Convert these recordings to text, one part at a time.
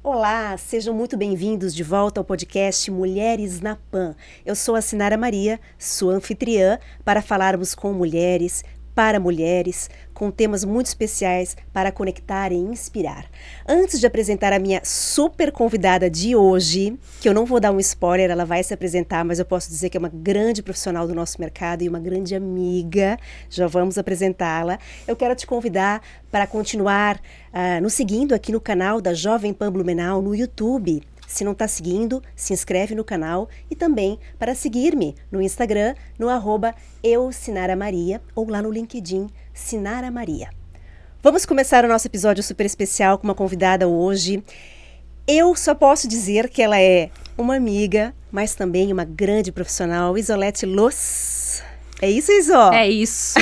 Olá, sejam muito bem-vindos de volta ao podcast Mulheres na PAN. Eu sou a Sinara Maria, sua anfitriã, para falarmos com mulheres, para mulheres, com temas muito especiais para conectar e inspirar. Antes de apresentar a minha super convidada de hoje, que eu não vou dar um spoiler, ela vai se apresentar, mas eu posso dizer que é uma grande profissional do nosso mercado e uma grande amiga, já vamos apresentá-la. Eu quero te convidar para continuar nos seguindo aqui no canal da Jovem Pan Blumenau no YouTube. Se não está seguindo, se inscreve no canal e também para seguir-me no Instagram, no @eusinaramaria ou lá no LinkedIn, Sinara Maria. Vamos começar o nosso episódio super especial com uma convidada hoje. Eu só posso dizer que ela é uma amiga, mas também uma grande profissional, Isolete Loss. É isso, Iso? É isso.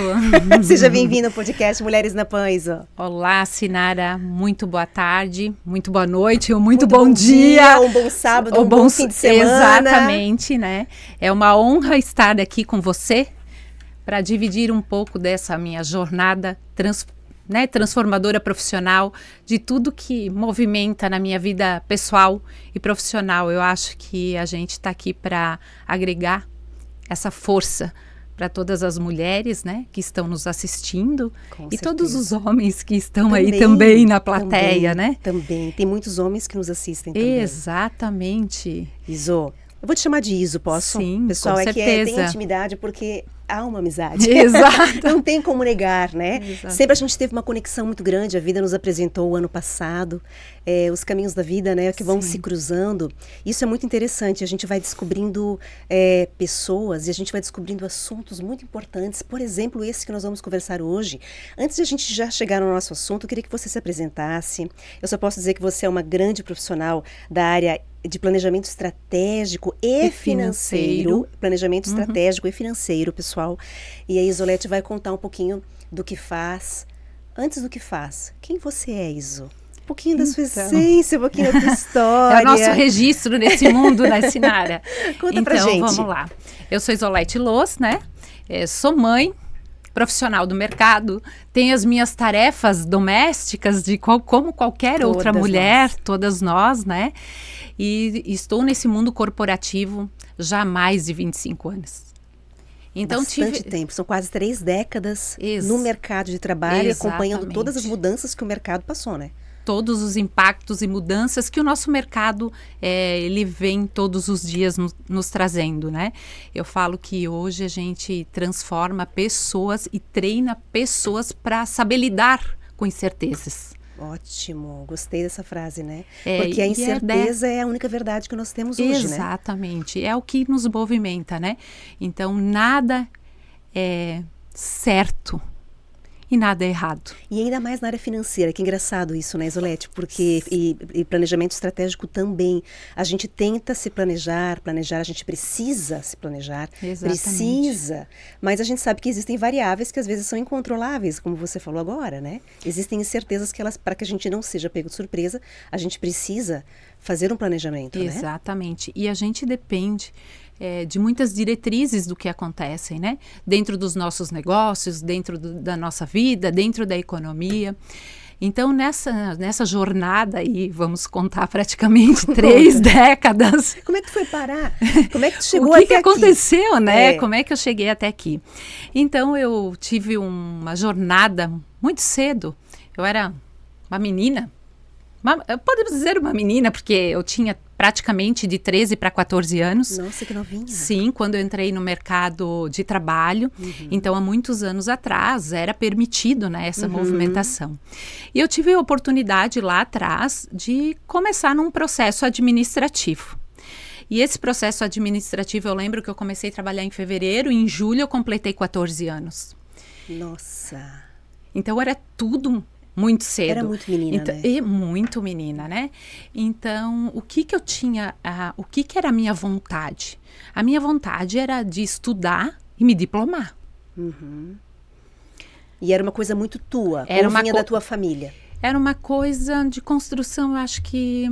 Seja bem-vinda ao podcast Mulheres na PAN, Iso. Olá, Sinara. Muito boa tarde, muito boa noite, ou muito bom dia. Um bom sábado, um bom fim de semana. Exatamente, né? É uma honra estar aqui com você para dividir um pouco dessa minha jornada transformadora profissional, de tudo que movimenta na minha vida pessoal e profissional. Eu acho que a gente está aqui para agregar essa força para todas as mulheres, né, que estão nos assistindo e todos os homens que estão aí também na plateia, né? Também, tem muitos homens que nos assistem também. Exatamente. Iso, eu vou te chamar de Iso, posso? Sim, pessoal, com é certeza. que tem intimidade porque há uma amizade. Exato. Não tem como negar, né? Exato. Sempre a gente teve uma conexão muito grande, a vida nos apresentou o ano passado, os caminhos da vida, né, que vão se cruzando. Isso é muito interessante, a gente vai descobrindo pessoas e a gente vai descobrindo assuntos muito importantes, por exemplo, esse que nós vamos conversar hoje. Antes de a gente já chegar no nosso assunto, eu queria que você se apresentasse. Eu só posso dizer que você é uma grande profissional da área de planejamento estratégico e financeiro. Planejamento estratégico e financeiro, pessoal. E a Isolete vai contar um pouquinho do que faz. Antes do que faz, quem você é, Iso? Um pouquinho da sua essência, um pouquinho da sua história. É o nosso registro nesse mundo, né, Sinara? Conta pra gente. Então, vamos lá. Eu sou Isolete Loss, né? Sou mãe, profissional do mercado, tenho as minhas tarefas domésticas como qualquer outra mulher, todas nós, né? E estou nesse mundo corporativo já há mais de 25 anos. Então, bastante tempo, são quase 3 décadas no mercado de trabalho, acompanhando todas as mudanças que o mercado passou, né? Todos os impactos e mudanças que o nosso mercado, ele vem todos os dias nos trazendo, né? Eu falo que hoje a gente transforma pessoas e treina pessoas para saber lidar com incertezas. Ótimo, gostei dessa frase, né? Porque a incerteza é a única verdade que nós temos hoje, né? Exatamente, é o que nos movimenta, né? Então, nada é certo e nada é errado. E ainda mais na área financeira, que engraçado isso, né, Isolete? Porque, e planejamento estratégico também, a gente tenta se planejar, a gente precisa se planejar, precisa, mas a gente sabe que existem variáveis que às vezes são incontroláveis, como você falou agora, né? Existem incertezas que para que a gente não seja pego de surpresa, a gente precisa fazer um planejamento, né? Exatamente, e a gente depende de muitas diretrizes do que acontecem, né? Dentro dos nossos negócios, dentro da nossa vida, dentro da economia. Então, nessa jornada aí, vamos contar praticamente 3 décadas. Como é que tu foi parar? Como é que tu chegou até aqui? O que aconteceu, né? Como é que eu cheguei até aqui? Então, eu tive uma jornada muito cedo. Eu era uma menina. Podemos dizer uma menina, porque eu tinha praticamente de 13 para 14 anos. Nossa, que novinha. Sim, quando eu entrei no mercado de trabalho. Então, há muitos anos atrás, era permitido, né, essa movimentação. E eu tive a oportunidade lá atrás de começar num processo administrativo. E esse processo administrativo, eu lembro que eu comecei a trabalhar em fevereiro, e em julho eu completei 14 anos. Nossa. Então, era tudo muito cedo. Era muito menina, então, né? E muito menina, né? Então, o que eu tinha, o que era a minha vontade? A minha vontade era de estudar e me diplomar. E era uma coisa muito tua, era ou vinha da tua família? Era uma coisa de construção, eu acho que,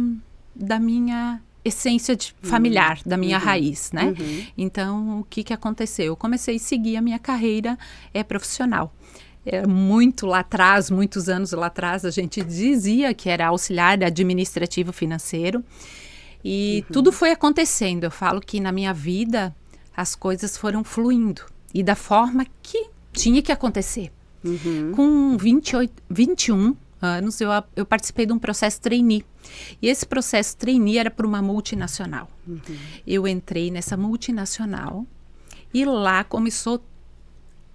da minha essência familiar, da minha raiz, né? Então, o que aconteceu? Eu comecei a seguir a minha carreira profissional. muito lá atrás, muitos anos lá atrás, a gente dizia que era auxiliar administrativo financeiro. E tudo foi acontecendo. Eu falo que na minha vida as coisas foram fluindo. E da forma que tinha que acontecer. Com 21 anos, eu participei de um processo trainee. E esse processo trainee era para uma multinacional. Eu entrei nessa multinacional e lá começou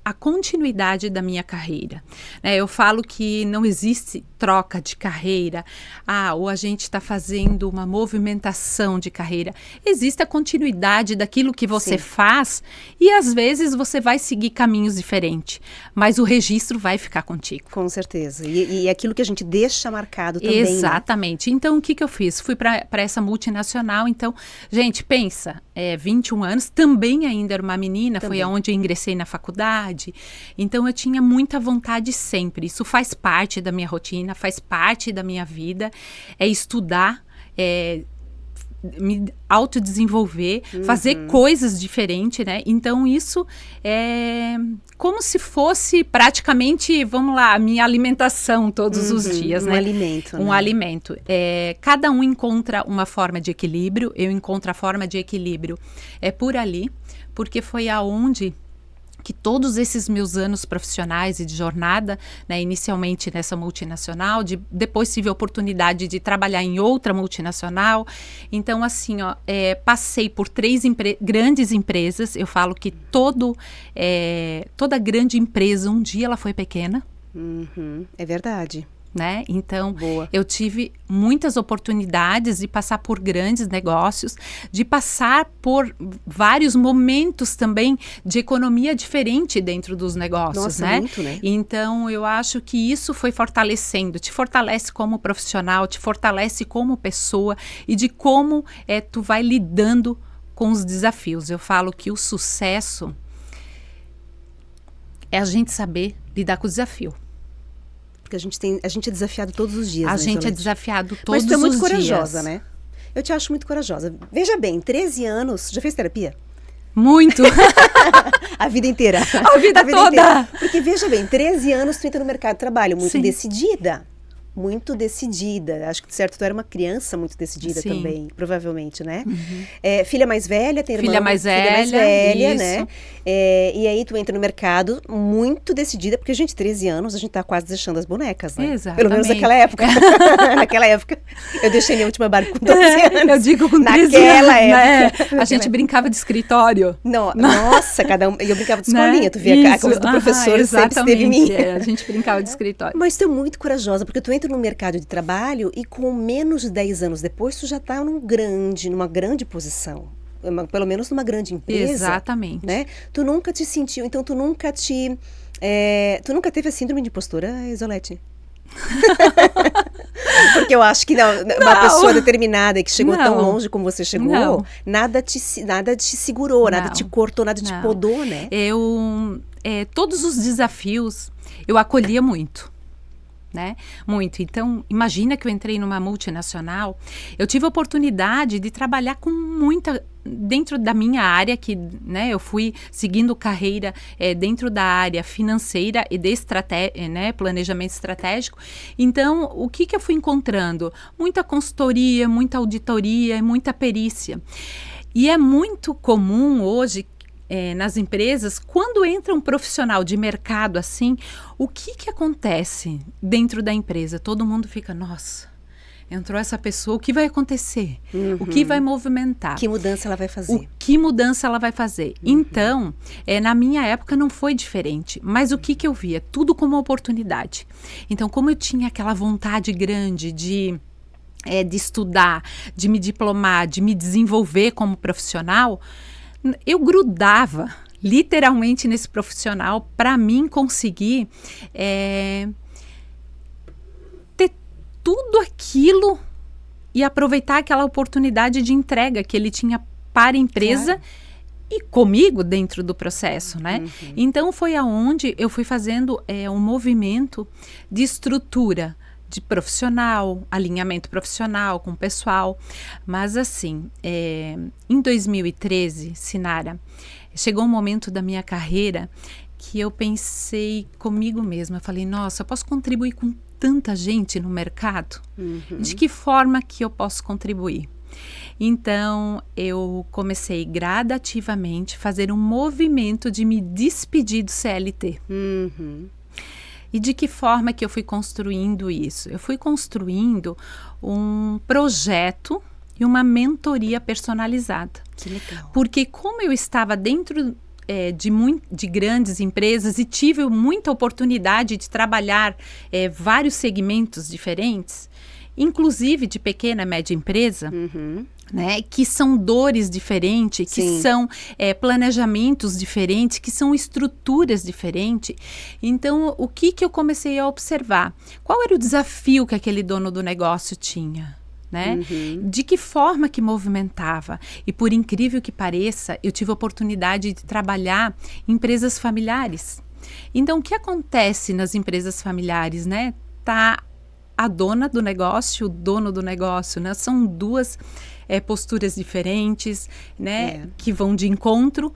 a continuidade da minha carreira. Eu falo que não existe troca de carreira, ou a gente está fazendo uma movimentação de carreira. Existe a continuidade daquilo que você faz e às vezes você vai seguir caminhos diferentes, mas o registro vai ficar contigo. Com certeza. E aquilo que a gente deixa marcado também. Exatamente. Né? Então, o que eu fiz? Fui para essa multinacional. Então, gente, pensa, 21 anos, também ainda era uma menina, também. Foi onde eu ingressei na faculdade. Então eu tinha muita vontade sempre. Isso faz parte da minha rotina, faz parte da minha vida. É estudar, me autodesenvolver, fazer coisas diferentes, né? Então isso é como se fosse praticamente, vamos lá, a minha alimentação todos os dias, né? Alimento. Um alimento. Cada um encontra uma forma de equilíbrio. Eu encontro a forma de equilíbrio por ali, porque foi aonde que todos esses meus anos profissionais e de jornada, né, inicialmente nessa multinacional, depois tive a oportunidade de trabalhar em outra multinacional. Então, assim, passei por 3 grandes empresas. Eu falo que toda grande empresa, um dia ela foi pequena. É verdade. Né? Então, eu tive muitas oportunidades de passar por grandes negócios, de passar por vários momentos também de economia diferente dentro dos negócios. Nossa, né? Muito, né? Então, eu acho que isso foi fortalecendo, te fortalece como profissional, te fortalece como pessoa e de como tu vai lidando com os desafios. Eu falo que o sucesso é a gente saber lidar com o desafio. Porque a gente é desafiado todos os dias. A né, gente Isolete? É desafiado todos os dias. Mas tu é muito corajosa, né? Eu te acho muito corajosa. Veja bem, 13 anos, já fez terapia? Muito. A vida inteira. A vida toda. Inteira. Porque veja bem, 13 anos tu entra no mercado de trabalho muito Sim. decidida. Muito decidida. Acho que, certo, tu era uma criança muito decidida Sim. também, provavelmente, né? Filha mais velha, tem irmã. Filha mais velha, isso. né? E aí tu entra no mercado muito decidida, porque, gente, 13 anos, a gente tá quase deixando as bonecas, né? Exatamente. Pelo menos naquela época. Naquela época, eu deixei minha última barca com 12 anos. Eu digo com 13 naquela anos, época. Né? A gente brincava de escritório. Nossa, cada um. Eu brincava de escolinha, né? Tu via a coisa do professor sempre esteve em mim. A gente brincava de escritório. Mas tu é muito corajosa, porque tu entra no mercado de trabalho e com menos de 10 anos depois, tu já tá numa grande posição. Pelo menos numa grande empresa. Exatamente. Né? Tu nunca te sentiu, então tu nunca teve a síndrome de impostora, Isolete? Porque eu acho que uma pessoa determinada que chegou tão longe como você chegou, nada te segurou, nada te cortou, nada te podou, né? Todos os desafios eu acolhia muito. Né? Muito. Então, imagina que eu entrei numa multinacional, eu tive a oportunidade de trabalhar com dentro da minha área, que, né, eu fui seguindo carreira dentro da área financeira e de planejamento estratégico. Então, o que eu fui encontrando? Muita consultoria, muita auditoria, muita perícia. E é muito comum hoje nas empresas, quando entra um profissional de mercado assim, o que acontece dentro da empresa? Todo mundo fica, nossa, entrou essa pessoa, o que vai acontecer? O que vai movimentar? Que mudança ela vai fazer? Que mudança ela vai fazer? Então, na minha época não foi diferente, mas o que eu via? Tudo como oportunidade. Então, como eu tinha aquela vontade grande de estudar, de me diplomar, de me desenvolver como profissional, eu grudava literalmente nesse profissional para mim conseguir ter tudo aquilo e aproveitar aquela oportunidade de entrega que ele tinha para a empresa. Claro. E comigo dentro do processo, né? Então foi aonde eu fui fazendo um movimento de estrutura de profissional, alinhamento profissional com o pessoal. Mas assim, em 2013, Sinara, chegou um momento da minha carreira que eu pensei comigo mesma. Eu falei, nossa, eu posso contribuir com tanta gente no mercado? De que forma que eu posso contribuir? Então, eu comecei gradativamente a fazer um movimento de me despedir do CLT. E de que forma que eu fui construindo isso? Eu fui construindo um projeto e uma mentoria personalizada. Que legal. Porque como eu estava dentro de grandes empresas e tive muita oportunidade de trabalhar vários segmentos diferentes, inclusive de pequena e média empresa, né, que são dores diferentes, que são planejamentos diferentes, que são estruturas diferentes. Então, o que eu comecei a observar? Qual era o desafio que aquele dono do negócio tinha? Né? De que forma que movimentava? E por incrível que pareça, eu tive a oportunidade de trabalhar em empresas familiares. Então, o que acontece nas empresas familiares, né? Tá a dona do negócio, o dono do negócio, né? São duas posturas diferentes, né? Que vão de encontro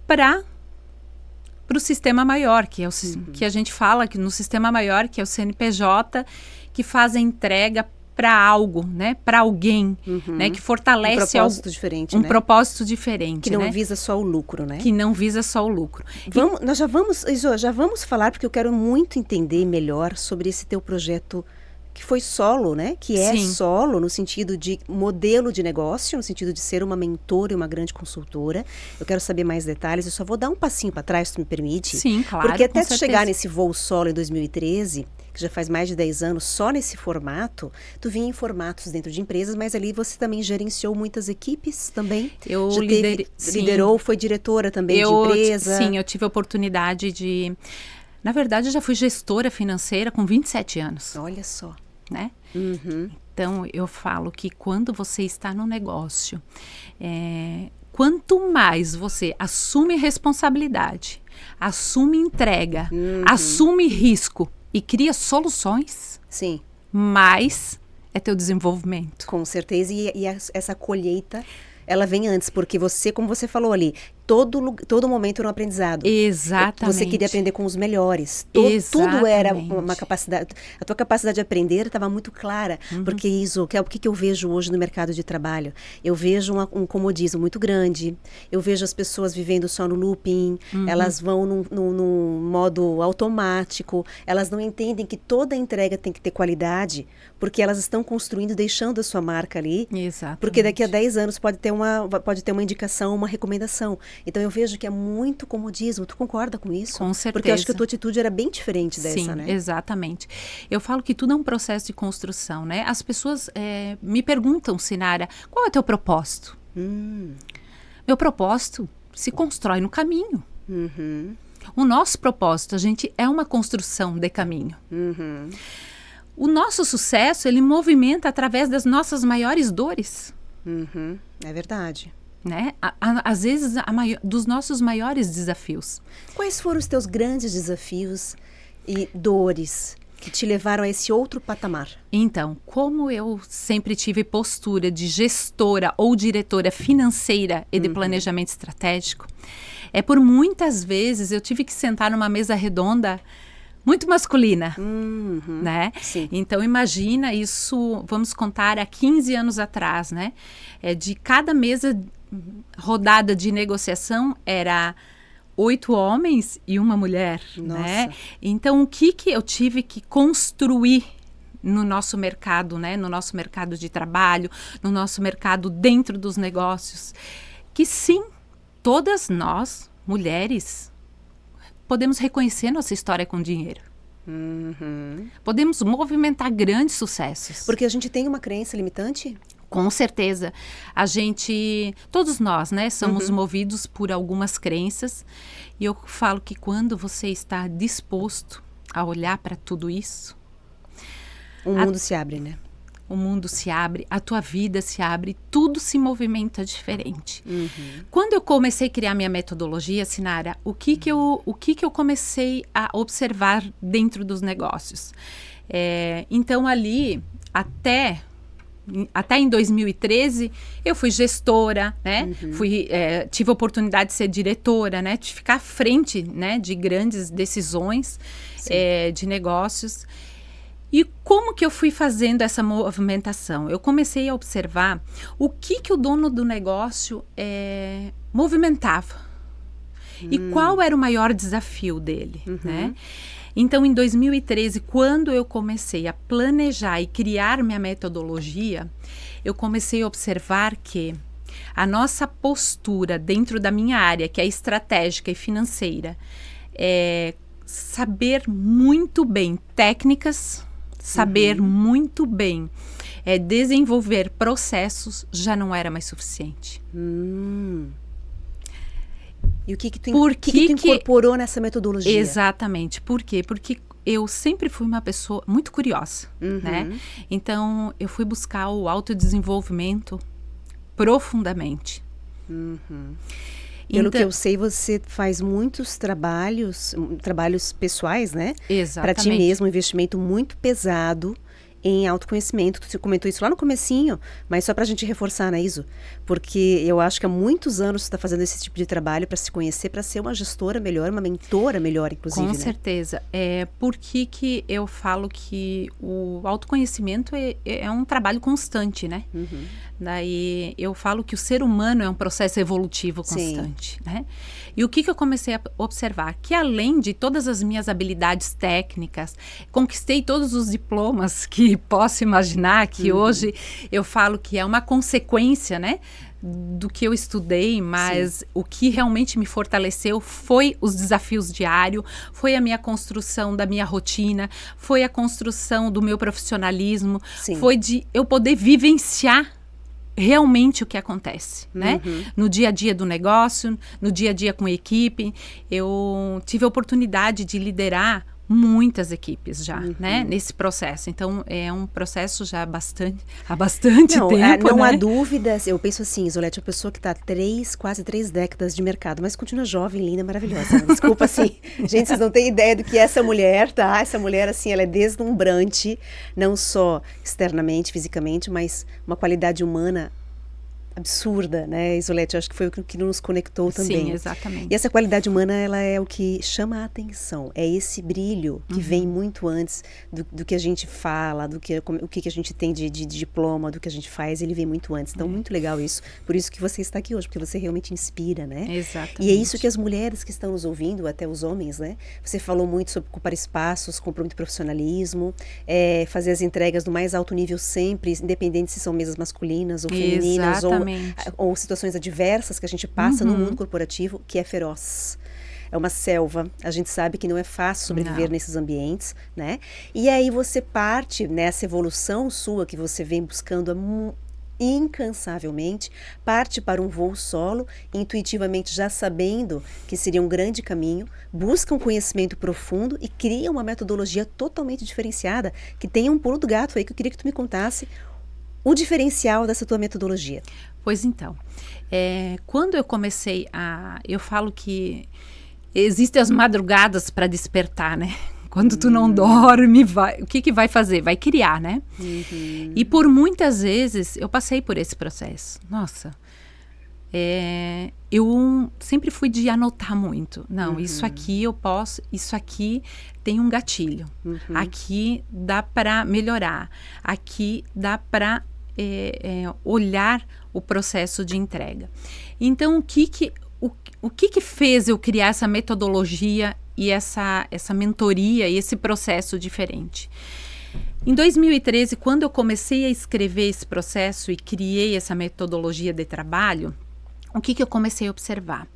para o sistema maior, que é que a gente fala que no sistema maior, que é o CNPJ, que faz a entrega para algo, né? Para alguém, né? Que fortalece um propósito diferente, um né? propósito diferente, que não né? visa só o lucro, né? Que não visa só o lucro. Nós já vamos falar, porque eu quero muito entender melhor sobre esse teu projeto que foi solo, né? Que é solo no sentido de modelo de negócio, no sentido de ser uma mentora e uma grande consultora. Eu quero saber mais detalhes. Eu só vou dar um passinho para trás, se tu me permite. Sim, claro. Porque até tu chegar nesse voo solo em 2013, que já faz mais de 10 anos, só nesse formato, tu vinha em formatos dentro de empresas, mas ali você também gerenciou muitas equipes também. Eu liderou, foi diretora também de empresa. Sim, eu tive a oportunidade de... Na verdade, eu já fui gestora financeira com 27 anos. Olha só. Né? Então, eu falo que quando você está no negócio, quanto mais você assume responsabilidade, assume entrega, assume risco e cria soluções, mais é teu desenvolvimento. Com certeza, e essa colheita, ela vem antes, porque você, como você falou ali, todo momento era um aprendizado. Exatamente. Você queria aprender com os melhores. Tudo era uma capacidade. A tua capacidade de aprender estava muito clara. Porque isso, o que eu vejo hoje no mercado de trabalho? Eu vejo um comodismo muito grande. Eu vejo as pessoas vivendo só no looping. Elas vão num modo automático. Elas não entendem que toda entrega tem que ter qualidade, porque elas estão construindo, deixando a sua marca ali. Exatamente. Porque daqui a 10 anos pode ter uma indicação, uma recomendação. Então, eu vejo que é muito comodismo. Tu concorda com isso? Com certeza. Porque eu acho que a tua atitude era bem diferente dessa, né? Sim, exatamente. Eu falo que tudo é um processo de construção, né? As pessoas me perguntam, Sinara, qual é o teu propósito? Meu propósito se constrói no caminho. O nosso propósito, a gente é uma construção de caminho. O nosso sucesso, ele movimenta através das nossas maiores dores. É verdade. Né? Às vezes, dos nossos maiores desafios. Quais foram os teus grandes desafios e dores que te levaram a esse outro patamar? Então, como eu sempre tive postura de gestora ou diretora financeira e de planejamento estratégico, por muitas vezes eu tive que sentar numa mesa redonda muito masculina, né? Sim. Então, imagina isso, vamos contar há 15 anos atrás, né? De cada mesa rodada de negociação era 8 homens e uma mulher, né? Então, o que eu tive que construir no nosso mercado, né? No nosso mercado de trabalho, no nosso mercado dentro dos negócios, que sim, todas nós, mulheres, podemos reconhecer nossa história com dinheiro. Podemos movimentar grandes sucessos. Porque a gente tem uma crença limitante? Com certeza. Todos nós, né, somos movidos por algumas crenças. E eu falo que quando você está disposto a olhar para tudo isso, o mundo se abre, né? O mundo se abre, a tua vida se abre, tudo se movimenta diferente. Quando eu comecei a criar minha metodologia, Sinara, o que eu comecei a observar dentro dos negócios? Então, ali, até até em 2013, eu fui gestora, né? Tive a oportunidade de ser diretora, né? De ficar à frente, né? De grandes decisões de negócios. E como que eu fui fazendo essa movimentação? Eu comecei a observar o que o dono do negócio movimentava. E qual era o maior desafio dele, né? Então, em 2013, quando eu comecei a planejar e criar minha metodologia, eu comecei a observar que a nossa postura dentro da minha área, que é estratégica e financeira, é saber muito bem técnicas, saber muito bem desenvolver processos, já não era mais suficiente. E o que tu incorporou nessa metodologia? Exatamente. Por quê? Porque eu sempre fui uma pessoa muito curiosa, né? Então, eu fui buscar o autodesenvolvimento profundamente. Pelo que eu sei, você faz muitos trabalhos pessoais, né? Exatamente. Para ti mesmo, um investimento muito pesado em autoconhecimento. Você comentou isso lá no comecinho, mas só para a gente reforçar, né, Iso? Porque eu acho que há muitos anos você está fazendo esse tipo de trabalho para se conhecer, para ser uma gestora melhor, uma mentora melhor, inclusive. Com certeza. Por que eu falo que o autoconhecimento é um trabalho constante, né? Daí eu falo que o ser humano é um processo evolutivo constante, né? E o que eu comecei a observar? Que além de todas as minhas habilidades técnicas, conquistei todos os diplomas que posso imaginar, que hoje eu falo que é uma consequência, né? Do que eu estudei, mas o que realmente me fortaleceu foi os desafios diários, foi a minha construção da minha rotina, foi a construção do meu profissionalismo, foi de eu poder vivenciar realmente o que acontece, né? No dia a dia do negócio, no dia a dia com a equipe. Eu tive a oportunidade de liderar muitas equipes já, né? Nesse processo. Então, é um processo já há bastante tempo, não né? há dúvidas. Eu penso assim, Isolete, uma pessoa que está quase 3 décadas de mercado, mas continua jovem, linda, maravilhosa. Desculpa, assim. Gente, vocês não têm ideia do que é essa mulher, tá? Essa mulher, assim, ela é deslumbrante, não só externamente, fisicamente, mas uma qualidade humana absurda, né, Isolete? Eu acho que foi o que nos conectou também. Sim, exatamente. E essa qualidade humana, ela é o que chama a atenção. É esse brilho que vem muito antes do que a gente fala, o que a gente tem de diploma, do que a gente faz, ele vem muito antes. Então, muito legal isso. Por isso que você está aqui hoje, porque você realmente inspira, né? Exatamente. E é isso que as mulheres que estão nos ouvindo, até os homens, né? Você falou muito sobre ocupar espaços, comprometer profissionalismo, fazer as entregas do mais alto nível sempre, independente se são mesas masculinas ou femininas, ou situações adversas que a gente passa no mundo corporativo, que é feroz. É uma selva. A gente sabe que não é fácil sobreviver nesses ambientes, né? E aí você parte nessa evolução sua que você vem buscando incansavelmente, parte para um voo solo, intuitivamente já sabendo que seria um grande caminho, busca um conhecimento profundo e cria uma metodologia totalmente diferenciada, que tem um pulo do gato aí que eu queria que tu me contasse o diferencial dessa tua metodologia. Pois então, quando eu comecei eu falo que existem as madrugadas para despertar, né? Quando tu não dorme, o que vai fazer? Vai criar, né? E por muitas vezes eu passei por esse processo. Nossa, eu sempre fui de anotar muito. Não, isso aqui eu posso, isso aqui tem um gatilho. Aqui dá para melhorar. Aqui dá para olhar o processo de entrega. Então, o que fez eu criar essa metodologia e essa mentoria e esse processo diferente? Em 2013, quando eu comecei a escrever esse processo e criei essa metodologia de trabalho, o que eu comecei a observar?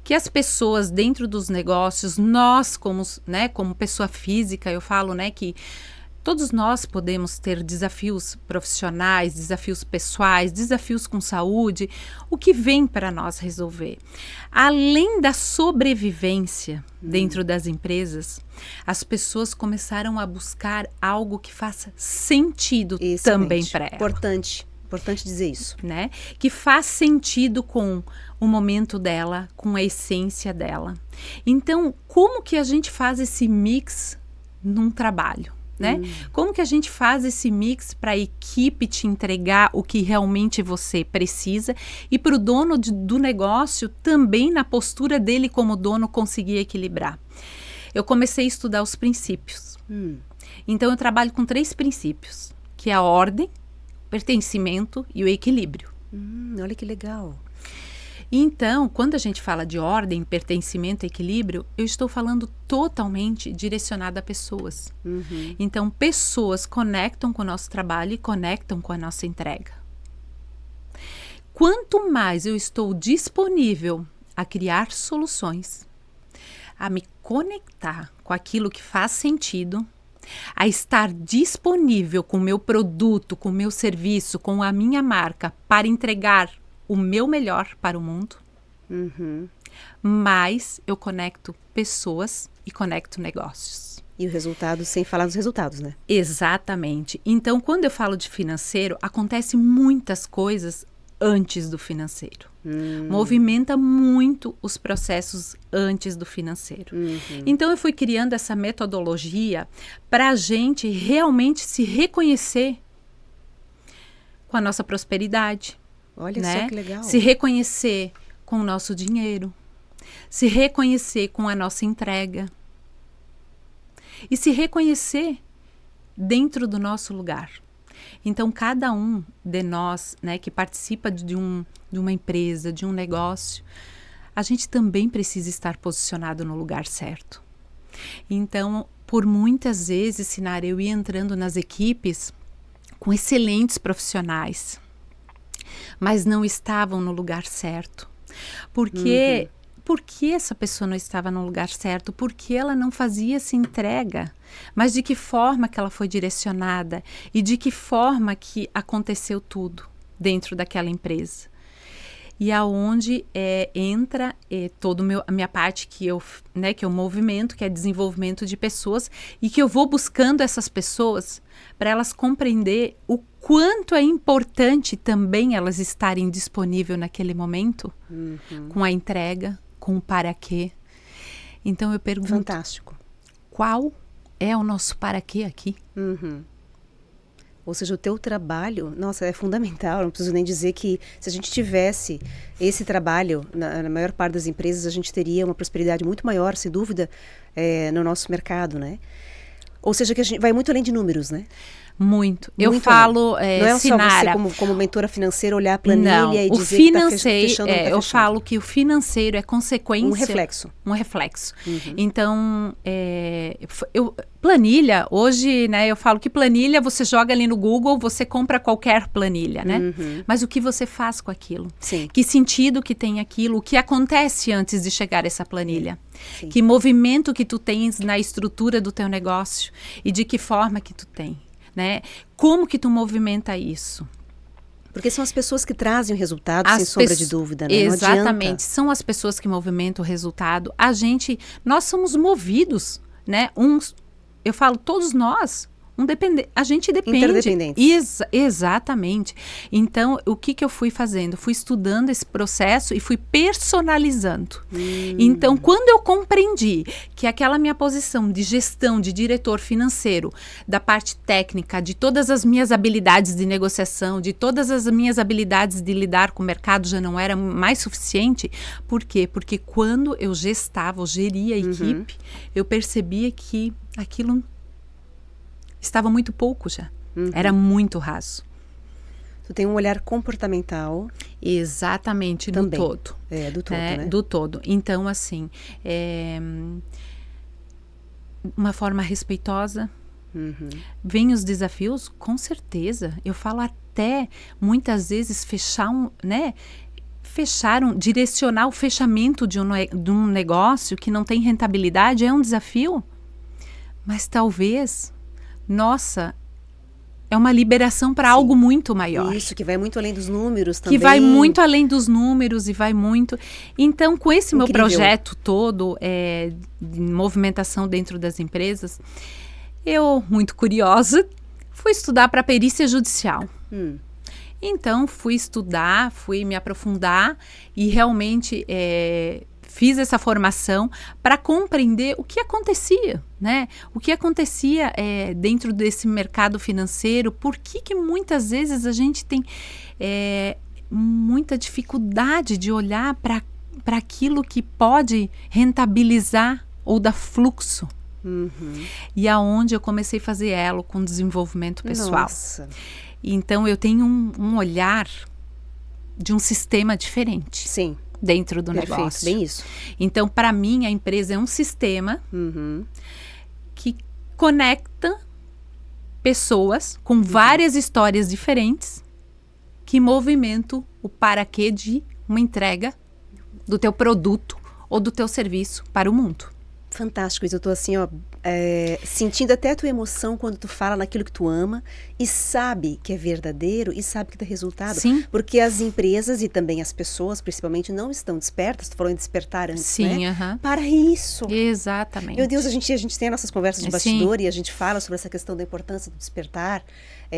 Que as pessoas dentro dos negócios, nós como pessoa física, eu falo, né, que todos nós podemos ter desafios profissionais, desafios pessoais, desafios com saúde, o que vem para nós resolver. Além da sobrevivência dentro das empresas, as pessoas começaram a buscar algo que faça sentido também para elas. Importante dizer isso. Né? Que faz sentido com o momento dela, com a essência dela. Então, como que a gente faz esse mix num trabalho? Né? Como que a gente faz esse mix para a equipe te entregar o que realmente você precisa e para o dono do negócio também na postura dele como dono conseguir equilibrar? Eu comecei a estudar os princípios. Então eu trabalho com 3 princípios, que é a ordem, o pertencimento e o equilíbrio. Olha que legal. Então, quando a gente fala de ordem, pertencimento e equilíbrio, eu estou falando totalmente direcionado a pessoas. Então, pessoas conectam com o nosso trabalho e conectam com a nossa entrega. Quanto mais eu estou disponível a criar soluções, a me conectar com aquilo que faz sentido, a estar disponível com o meu produto, com o meu serviço, com a minha marca para entregar o meu melhor para o mundo, mas eu conecto pessoas e conecto negócios. E o resultado, sem falar dos resultados, né? Exatamente. Então, quando eu falo de financeiro, acontece muitas coisas antes do financeiro. Movimenta muito os processos antes do financeiro. Então, eu fui criando essa metodologia para a gente realmente se reconhecer com a nossa prosperidade. Olha só que legal. Se reconhecer com o nosso dinheiro, se reconhecer com a nossa entrega e se reconhecer dentro do nosso lugar. Então, cada um de nós, né, que participa de uma empresa, de um negócio, a gente também precisa estar posicionado no lugar certo. Então, por muitas vezes, Sinara, eu ia entrando nas equipes com excelentes profissionais, mas não estavam no lugar certo. Por que essa pessoa não estava no lugar certo? Porque ela não fazia essa entrega. Mas de que forma que ela foi direcionada? E de que forma que aconteceu tudo dentro daquela empresa? E aonde entra toda a minha parte que eu movimento, que é desenvolvimento de pessoas, e que eu vou buscando essas pessoas para elas compreender o quanto é importante também elas estarem disponíveis naquele momento, com a entrega, com o para quê. Então eu pergunto, fantástico, qual é o nosso para quê aqui? Ou seja, o teu trabalho, nossa, é fundamental. Não preciso nem dizer que se a gente tivesse esse trabalho, na maior parte das empresas, a gente teria uma prosperidade muito maior, sem dúvida, no nosso mercado, né? Ou seja, que a gente vai muito além de números, né? Muito. Eu falo, não é Sinara, só você como mentora financeira olhar a planilha e dizer financeiro, que está fechando ou não está eu fechando. falo que o financeiro é consequência. Um reflexo. Então, planilha, hoje, né, eu falo que planilha você joga ali no Google, você compra qualquer planilha, né? Mas o que você faz com aquilo? Sim. Que sentido que tem aquilo? O que acontece antes de chegar essa planilha? Sim. Que movimento que tu tens na estrutura do teu negócio? E de que forma que tu tem? Né? Como que tu movimenta isso? Porque são as pessoas que trazem o resultado, sem sombra de dúvida, né? Exatamente, são as pessoas que movimentam o resultado. Nós somos movidos, né? Eu falo, todos nós, a gente depende. Interdependentes. Exatamente. Então, o que eu fui fazendo? Fui estudando esse processo e fui personalizando. Então, quando eu compreendi que aquela minha posição de gestão, de diretor financeiro, da parte técnica, de todas as minhas habilidades de negociação, de todas as minhas habilidades de lidar com o mercado já não era mais suficiente. Por quê? Porque quando eu gestava, eu geria a equipe, eu percebia que aquilo estava muito pouco já. Era muito raso. Tu tem um olhar comportamental. Exatamente, também. do todo. Do todo, né? Do todo. Então, assim, uma forma respeitosa. Vem os desafios? Com certeza. Eu falo até, muitas vezes, direcionar o fechamento de um negócio que não tem rentabilidade é um desafio. Mas talvez... Nossa, é uma liberação para algo muito maior. Isso, que vai muito além dos números também. Que vai muito além dos números e vai muito... Então, com esse meu projeto todo de movimentação dentro das empresas, eu, muito curiosa, fui estudar para perícia judicial. Então, fui estudar, fui me aprofundar e realmente fiz essa formação para compreender o que acontecia, né? O que acontecia dentro desse mercado financeiro, por que muitas vezes a gente tem muita dificuldade de olhar para aquilo que pode rentabilizar ou dar fluxo. E aonde eu comecei a fazer elo com desenvolvimento pessoal. Nossa. Então eu tenho um olhar de um sistema diferente. Sim. Dentro do Perfeito, negócio. Bem isso. Então, para mim, a empresa é um sistema que conecta pessoas com várias histórias diferentes que movimentam o para-quê de uma entrega do teu produto ou do teu serviço para o mundo. Fantástico, isso. Eu tô assim, ó, sentindo até a tua emoção quando tu fala naquilo que tu ama e sabe que é verdadeiro e sabe que dá resultado. Sim. Porque as empresas e também as pessoas, principalmente, não estão despertas. Tu falou em despertar antes, Sim, né? Para isso. Exatamente. Meu Deus, a gente tem as nossas conversas de bastidor e a gente fala sobre essa questão da importância do despertar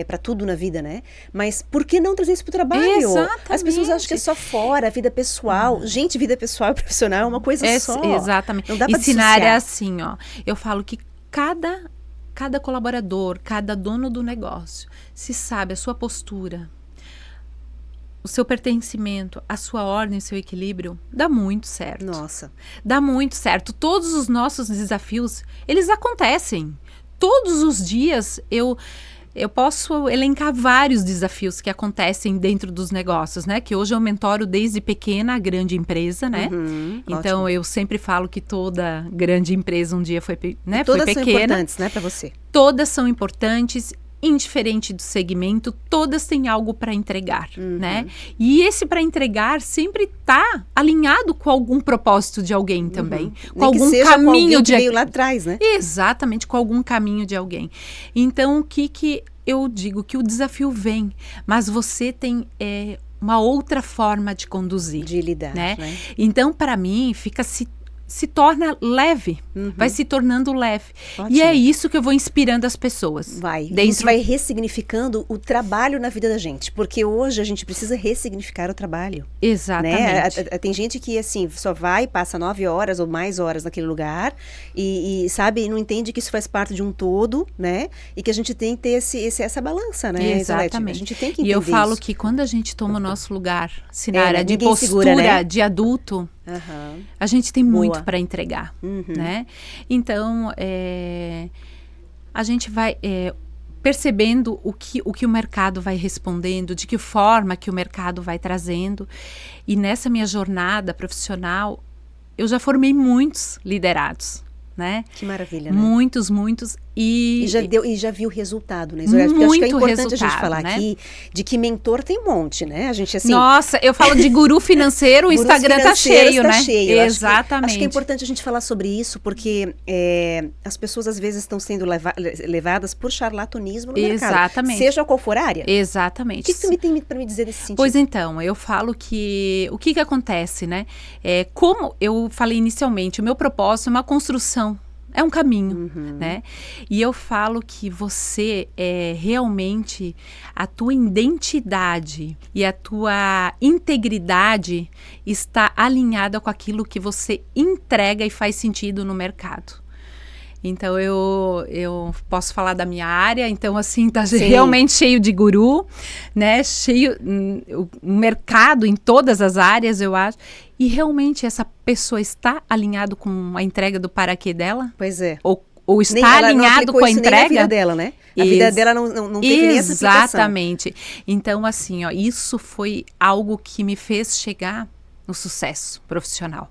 para tudo na vida, né? Mas por que não trazer isso pro trabalho? Exatamente. As pessoas acham que é só fora, a vida pessoal. Gente, vida pessoal e profissional é uma coisa só. Exatamente. Não dá pra Ensinar dissociar. assim, ó. Eu falo que cada colaborador, cada dono do negócio, se sabe a sua postura, o seu pertencimento, a sua ordem, o seu equilíbrio, dá muito certo. Nossa. Dá muito certo. Todos os nossos desafios, eles acontecem. Todos os dias eu posso elencar vários desafios que acontecem dentro dos negócios, né? Que hoje eu mentoro desde pequena a grande empresa, né? Então, ótimo. Eu sempre falo que toda grande empresa um dia foi pequena. Todas são importantes, né, para você? Todas são importantes, indiferente do segmento, todas têm algo para entregar, né? E esse para entregar sempre está alinhado com algum propósito de alguém também. Com algum caminho de veio lá atrás, né? Exatamente, com algum caminho de alguém. Então, o que eu digo? Que o desafio vem, mas você tem uma outra forma de conduzir. De lidar, né? Então, para mim, se torna leve, vai se tornando leve. Ótimo. E é isso que eu vou inspirando as pessoas. Isso vai ressignificando o trabalho na vida da gente, porque hoje a gente precisa ressignificar o trabalho. Exatamente. Né? Tem gente que, assim, só vai, passa 9 horas ou mais horas naquele lugar e sabe, não entende que isso faz parte de um todo, né? E que a gente tem que ter essa balança, né? Exatamente. A gente tem que entender E eu falo isso. que quando a gente toma o nosso lugar, Sinara, de ninguém postura, segura, né? de adulto, a gente tem muito para entregar, né? Então, a gente vai percebendo o que o mercado vai respondendo, de que forma que o mercado vai trazendo. E nessa minha jornada profissional, eu já formei muitos liderados, né? Que maravilha, né? Muitos. E já viu o resultado, né, Isolete? Porque eu acho que é importante a gente falar, né, aqui de que mentor tem um monte, né? A gente, assim... Nossa, eu falo de guru financeiro, o Instagram tá cheio, né? Exatamente. Acho que é importante a gente falar sobre isso, porque as pessoas às vezes estão sendo levadas por charlatanismo no mercado. Exatamente. Seja qual for a área. Exatamente. O que tu tem para me dizer nesse sentido? Pois então, eu falo que... O que acontece, né? Como eu falei inicialmente, o meu propósito é uma construção. É um caminho, né? E eu falo que você realmente, a tua identidade e a tua integridade está alinhada com aquilo que você entrega e faz sentido no mercado. Então, eu posso falar da minha área. Então, assim, tá realmente cheio de guru, né? Cheio, o mercado em todas as áreas, eu acho. E realmente essa pessoa está alinhado com a entrega do para-quê dela? Pois é. Ou está alinhado com a entrega? Nem a vida dela, né? A vida dela não teve nem essa aplicação. Exatamente. Então, assim, ó, isso foi algo que me fez chegar no sucesso profissional.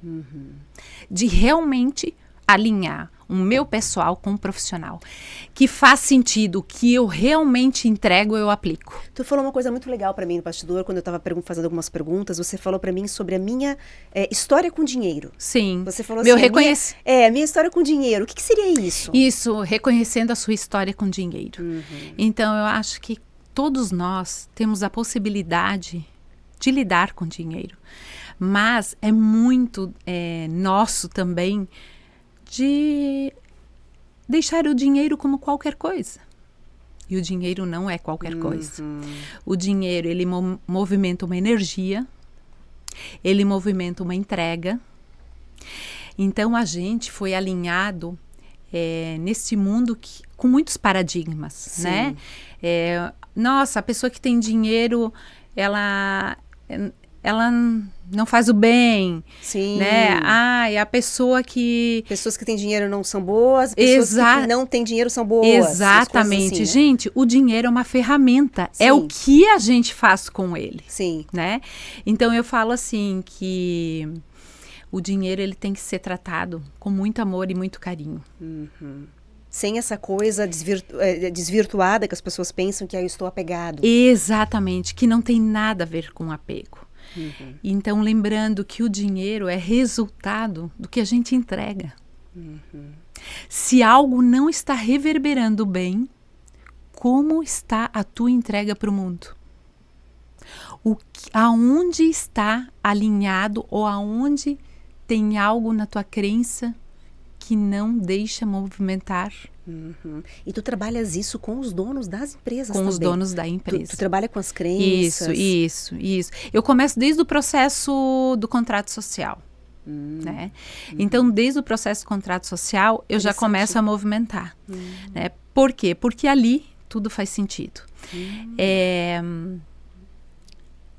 De realmente alinhar o meu pessoal com o profissional. Que faz sentido, que eu realmente entrego, eu aplico. Tu falou uma coisa muito legal para mim no bastidor, quando eu estava fazendo algumas perguntas, você falou para mim sobre a minha história com dinheiro. Sim. Você falou meu assim, minha história com dinheiro. O que seria isso? Isso, reconhecendo a sua história com dinheiro. Então, eu acho que todos nós temos a possibilidade de lidar com dinheiro. Mas é muito nosso também de deixar o dinheiro como qualquer coisa. E o dinheiro não é qualquer coisa. O dinheiro, ele movimenta uma energia, ele movimenta uma entrega, Então a gente foi alinhado nesse mundo com muitos paradigmas, Sim. né? Nossa, a pessoa que tem dinheiro, ela não faz o bem, Sim. né? E a pessoa que... Pessoas que têm dinheiro não são boas, pessoas que não têm dinheiro são boas. Exatamente. Assim, né? Gente, o dinheiro é uma ferramenta. Sim. É o que a gente faz com ele. Sim. Né? Então, eu falo assim que o dinheiro ele tem que ser tratado com muito amor e muito carinho. Sem essa coisa desvirtuada que as pessoas pensam que eu estou apegado. Exatamente, que não tem nada a ver com apego. Então, lembrando que o dinheiro é resultado do que a gente entrega. Se algo não está reverberando bem, como está a tua entrega para o mundo? Aonde está alinhado ou aonde tem algo na tua crença que não deixa movimentar? E tu trabalhas isso com os donos das empresas também. Com os donos da empresa. Tu trabalha com as crenças. Isso. Eu começo desde o processo do contrato social. Né? Então, desde o processo do contrato social, eu já começo a movimentar. Né? Por quê? Porque ali tudo faz sentido.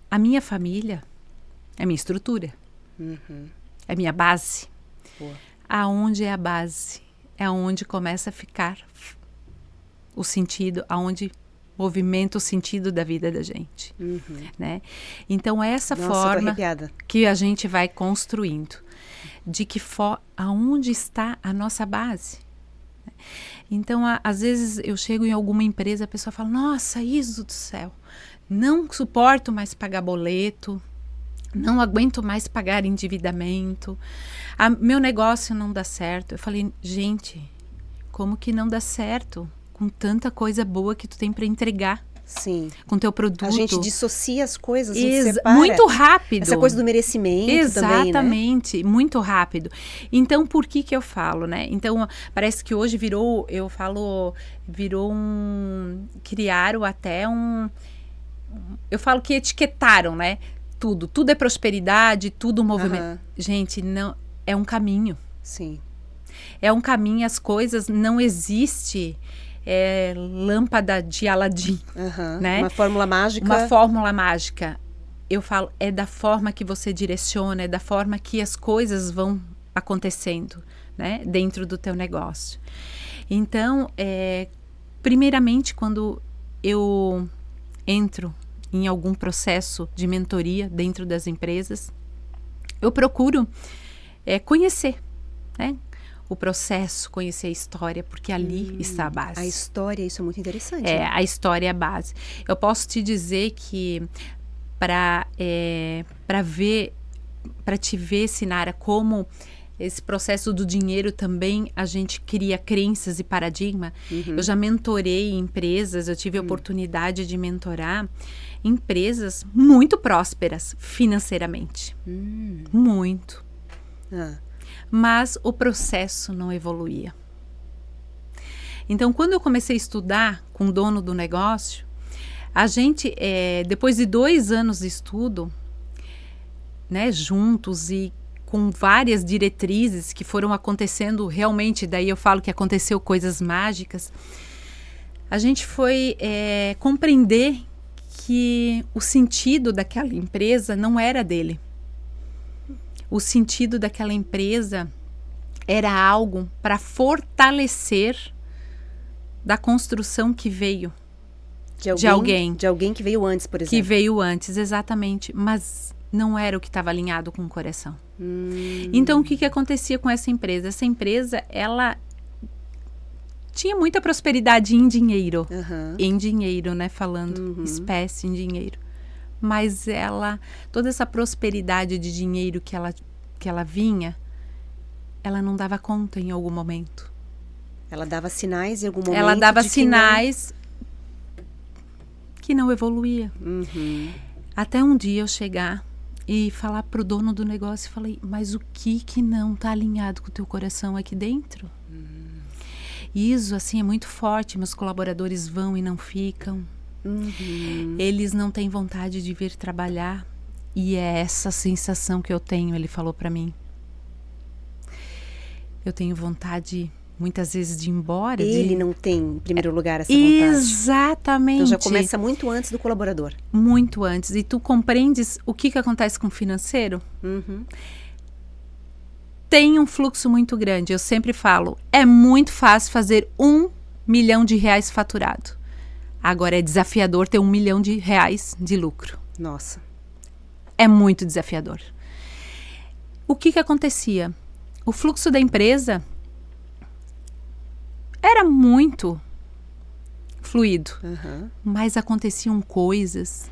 A minha família é a minha estrutura. É a minha base. Aonde é a base? É onde começa a ficar o sentido, aonde movimenta o sentido da vida da gente. Né? Então, essa forma que a gente vai construindo. De que aonde está a nossa base? Então, às vezes eu chego em alguma empresa, a pessoa fala, nossa, Iso do céu, não suporto mais pagar boleto, não aguento mais pagar endividamento, meu negócio não dá certo. Eu falei, gente, como que não dá certo com tanta coisa boa que tu tem para entregar? Sim. Com teu produto. A gente dissocia as coisas, a gente separa. Muito rápido. Essa coisa do merecimento também, Exatamente, né? Muito rápido. Então, por que eu falo, né? Então, parece que hoje criaram até eu falo que etiquetaram, né? Tudo é prosperidade, tudo movimento. Gente, não, é um caminho. Sim. É um caminho, as coisas, não existe lâmpada de Aladim, né? Uma fórmula mágica. Uma fórmula mágica. Eu falo, é da forma que você direciona, é da forma que as coisas vão acontecendo, né? Dentro do teu negócio. Então, primeiramente, quando eu entro em algum processo de mentoria dentro das empresas, eu procuro conhecer, né? O processo, conhecer a história, porque ali está a base. A história, isso é muito interessante. Né? A história é a base. Eu posso te dizer que para te ver, Sinara, como esse processo do dinheiro também a gente cria crenças e paradigma. Eu já mentorei empresas, eu tive a oportunidade de mentorar empresas muito prósperas financeiramente. Muito. Mas o processo não evoluía. Então, quando eu comecei a estudar com o dono do negócio, a gente, depois de 2 anos de estudo, né, juntos e com várias diretrizes que foram acontecendo realmente, daí eu falo que aconteceu coisas mágicas, a gente foi compreender que o sentido daquela empresa não era dele. O sentido daquela empresa era algo para fortalecer da construção que veio de alguém. De alguém que veio antes, por exemplo. Que veio antes, exatamente. Mas não era o que estava alinhado com o coração. Então, o que acontecia com essa empresa? Essa empresa, ela tinha muita prosperidade em dinheiro. Em dinheiro, né? Falando espécie em dinheiro. Mas toda essa prosperidade de dinheiro que ela vinha, ela não dava conta em algum momento. Ela dava sinais em algum momento. Ela dava sinais que não evoluía. Até um dia eu chegar e falar pro dono do negócio, falei, mas o que não está alinhado com o teu coração aqui dentro? Isso, assim, é muito forte. Meus colaboradores vão e não ficam. Eles não têm vontade de vir trabalhar. E é essa sensação que eu tenho, ele falou para mim. Eu tenho vontade, muitas vezes, de ir embora. Ele não tem, em primeiro lugar, essa vontade. Exatamente. Então já começa muito antes do colaborador. Muito antes. E tu compreendes o que acontece com o financeiro? Tem um fluxo muito grande. Eu sempre falo, é muito fácil fazer R$1 milhão faturado. Agora é desafiador ter R$1 milhão de lucro. Nossa. É muito desafiador. O que acontecia? O fluxo da empresa era muito fluido, mas aconteciam coisas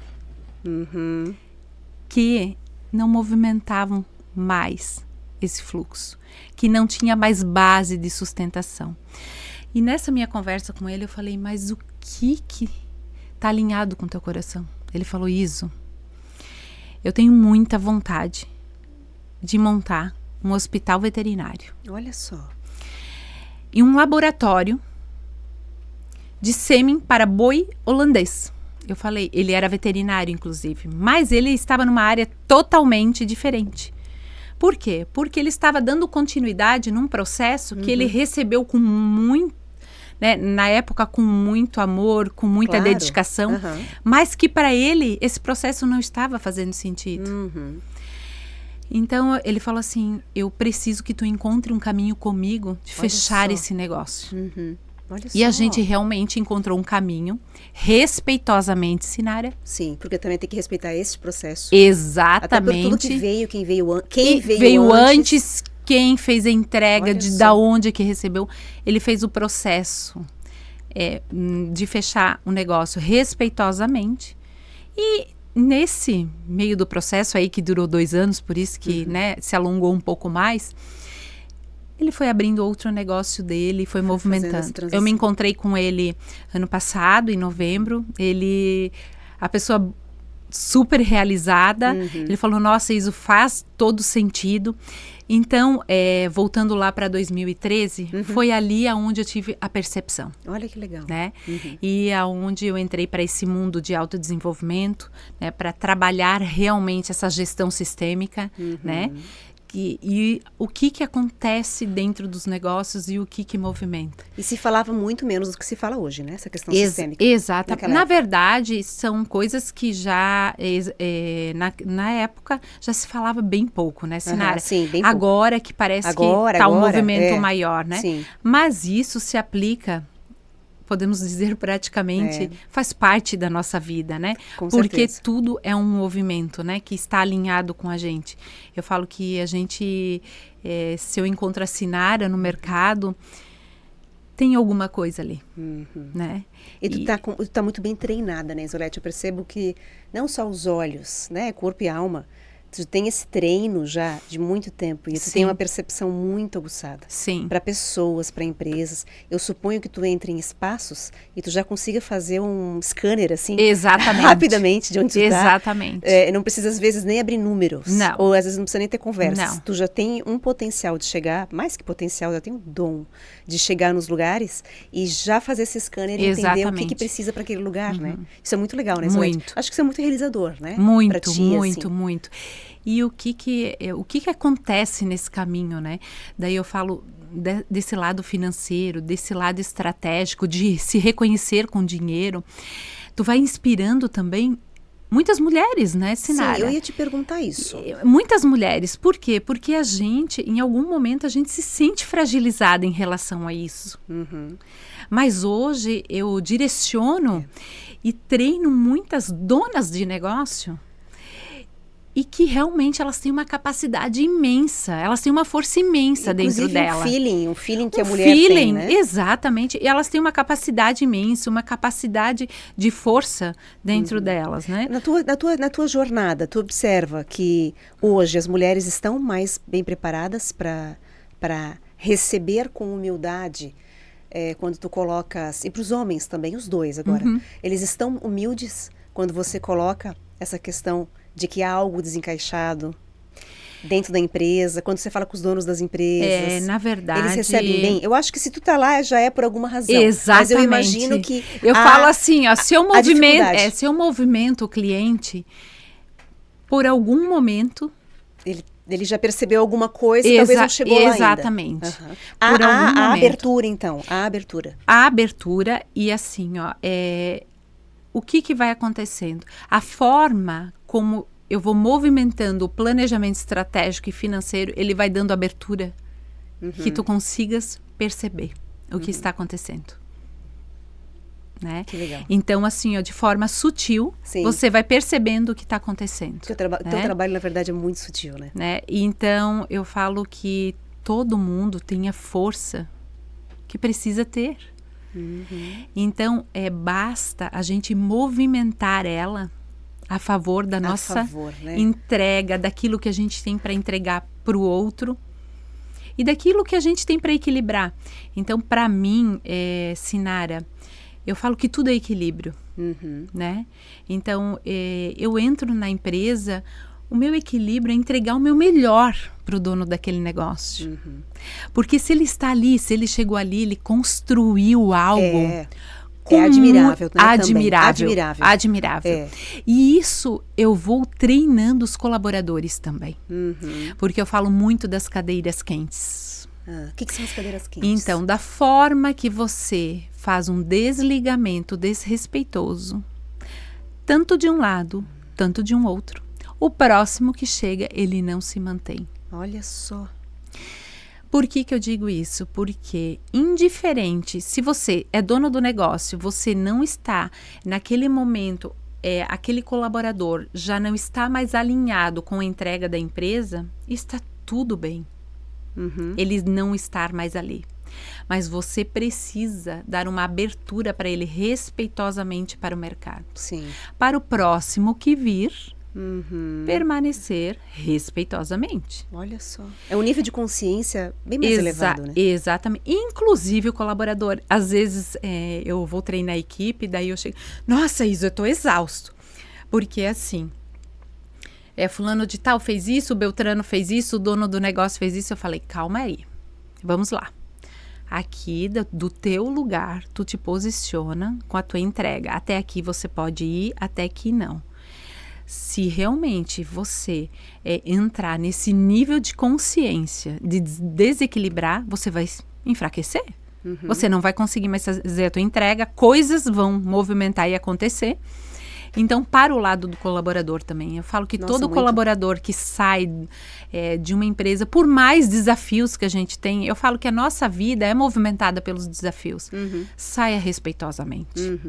que não movimentavam mais esse fluxo, que não tinha mais base de sustentação. E nessa minha conversa com ele, eu falei, mas o que está alinhado com o teu coração? Ele falou, Iso, eu tenho muita vontade de montar um hospital veterinário. Olha só. E um laboratório de sêmen para boi holandês. Eu falei, ele era veterinário, inclusive, mas ele estava numa área totalmente diferente. Por quê? Porque ele estava dando continuidade num processo que ele recebeu com muito, né, na época com muito amor, com muita dedicação, mas que para ele esse processo não estava fazendo sentido. Então ele falou assim, eu preciso que tu encontre um caminho comigo de fechar esse negócio. Olha e só. A gente realmente encontrou um caminho, respeitosamente, Sinara. Sim, porque também tem que respeitar esse processo. Exatamente. Até por tudo que veio, quem veio, veio antes, quem fez a entrega, da onde que recebeu. Ele fez o processo de fechar o negócio respeitosamente. E nesse meio do processo aí, que durou 2 anos, por isso que se alongou um pouco mais, ele foi abrindo outro negócio dele, foi movimentando. Eu me encontrei com ele ano passado, em novembro. A pessoa super realizada. Ele falou, nossa, isso faz todo sentido. Então, voltando lá para 2013, foi ali aonde eu tive a percepção. Olha que legal. Né? E aonde eu entrei para esse mundo de autodesenvolvimento, né, para trabalhar realmente essa gestão sistêmica, né? E o que acontece dentro dos negócios e o que movimenta. E se falava muito menos do que se fala hoje, né? Essa questão sistêmica. Exato. Na verdade, são coisas que já, na época, já se falava bem pouco, né, Sinara? Sim, bem pouco. Agora que parece que está um movimento maior, né? Sim. Mas isso se aplica, podemos dizer praticamente, faz parte da nossa vida, né? Com Porque certeza. tudo é um movimento, né? Que está alinhado com a gente. Eu falo que a gente, se eu encontro a Sinara no mercado, tem alguma coisa ali, né? E tu tá muito bem treinada, né, Isolete? Eu percebo que não só os olhos, né, corpo e alma, tu tem esse treino já de muito tempo e tu tem uma percepção muito aguçada. Sim. Para pessoas, para empresas. Eu suponho que tu entre em espaços e tu já consiga fazer um scanner, assim, rapidamente de onde tu tá. Exatamente. Não precisa, às vezes, nem abrir números. Não. Ou, às vezes, não precisa nem ter conversas. Não. Tu já tem um potencial de chegar, mais que potencial, já tem um dom de chegar nos lugares e já fazer esse scanner e entender o que precisa para aquele lugar, né? Isso é muito legal, né, Isolete? Muito. Acho que isso é muito realizador, né? Muito, pra ti, muito, assim. muito. E o que acontece nesse caminho, né? Daí eu falo desse lado financeiro, desse lado estratégico, de se reconhecer com dinheiro. Tu vai inspirando também muitas mulheres, né, Sinara? Sim, eu ia te perguntar isso. Muitas mulheres. Por quê? Porque a gente, em algum momento, a gente se sente fragilizada em relação a isso. Mas hoje eu direciono e treino muitas donas de negócio e que realmente elas têm uma capacidade imensa, elas têm uma força imensa dentro dela. Um feeling que a mulher tem, né? Exatamente. E elas têm uma capacidade imensa, uma capacidade de força dentro delas, né? Na tua jornada, tu observa que hoje as mulheres estão mais bem preparadas para receber com humildade, quando tu colocas, e para os homens também, os dois agora, eles estão humildes quando você coloca essa questão de que há algo desencaixado dentro da empresa, quando você fala com os donos das empresas. Na verdade... Eles recebem bem. Eu acho que se tu tá lá, já é por alguma razão. Exatamente. Mas eu imagino que... Eu falo assim, ó, se eu movimento o cliente, por algum momento... Ele já percebeu alguma coisa e talvez não chegou lá ainda. Exatamente. Uhum. Por algum A momento. abertura, então. A abertura. A abertura e assim, ó, o que vai acontecendo? A forma como eu vou movimentando o planejamento estratégico e financeiro, ele vai dando abertura que tu consigas perceber o que está acontecendo. Né? Que legal. Então, assim, ó, de forma sutil, Sim. você vai percebendo o que está acontecendo. Porque o teu trabalho, na verdade, é muito sutil, né? E então, eu falo que todo mundo tem a força que precisa ter. Então, basta a gente movimentar ela a favor da nossa né? entrega, daquilo que a gente tem para entregar para o outro e daquilo que a gente tem para equilibrar. Então, para mim, Sinara, eu falo que tudo é equilíbrio, né? Então, eu entro na empresa, o meu equilíbrio é entregar o meu melhor para o dono daquele negócio. Porque se ele está ali, se ele chegou ali, ele construiu algo... É admirável, né? Admirável. E isso eu vou treinando os colaboradores também. Porque eu falo muito das cadeiras quentes. O que são as cadeiras quentes? Então, da forma que você faz um desligamento desrespeitoso, tanto de um lado, tanto de um outro, o próximo que chega, ele não se mantém. Olha só. Por que eu digo isso? Porque indiferente, se você é dono do negócio, você não está naquele momento, aquele colaborador já não está mais alinhado com a entrega da empresa, está tudo bem. Ele não estar mais ali. Mas você precisa dar uma abertura para ele respeitosamente para o mercado. Sim. Para o próximo que vir, permanecer respeitosamente. Olha só. É um nível de consciência bem mais elevado, né? Exatamente. Inclusive o colaborador. Às vezes eu vou treinar a equipe, daí eu chego... Nossa, Isa, eu estou exausto. Porque assim... fulano de tal fez isso, o Beltrano fez isso, o dono do negócio fez isso. Eu falei, calma aí, vamos lá. Aqui do teu lugar, tu te posiciona com a tua entrega. Até aqui você pode ir, até aqui não. Se realmente você entrar nesse nível de consciência, de desequilibrar, você vai enfraquecer. Você não vai conseguir mais fazer a tua entrega, coisas vão movimentar e acontecer. Então, para o lado do colaborador também, eu falo que todo colaborador que sai de uma empresa, por mais desafios que a gente tem, eu falo que a nossa vida é movimentada pelos desafios. Saia respeitosamente.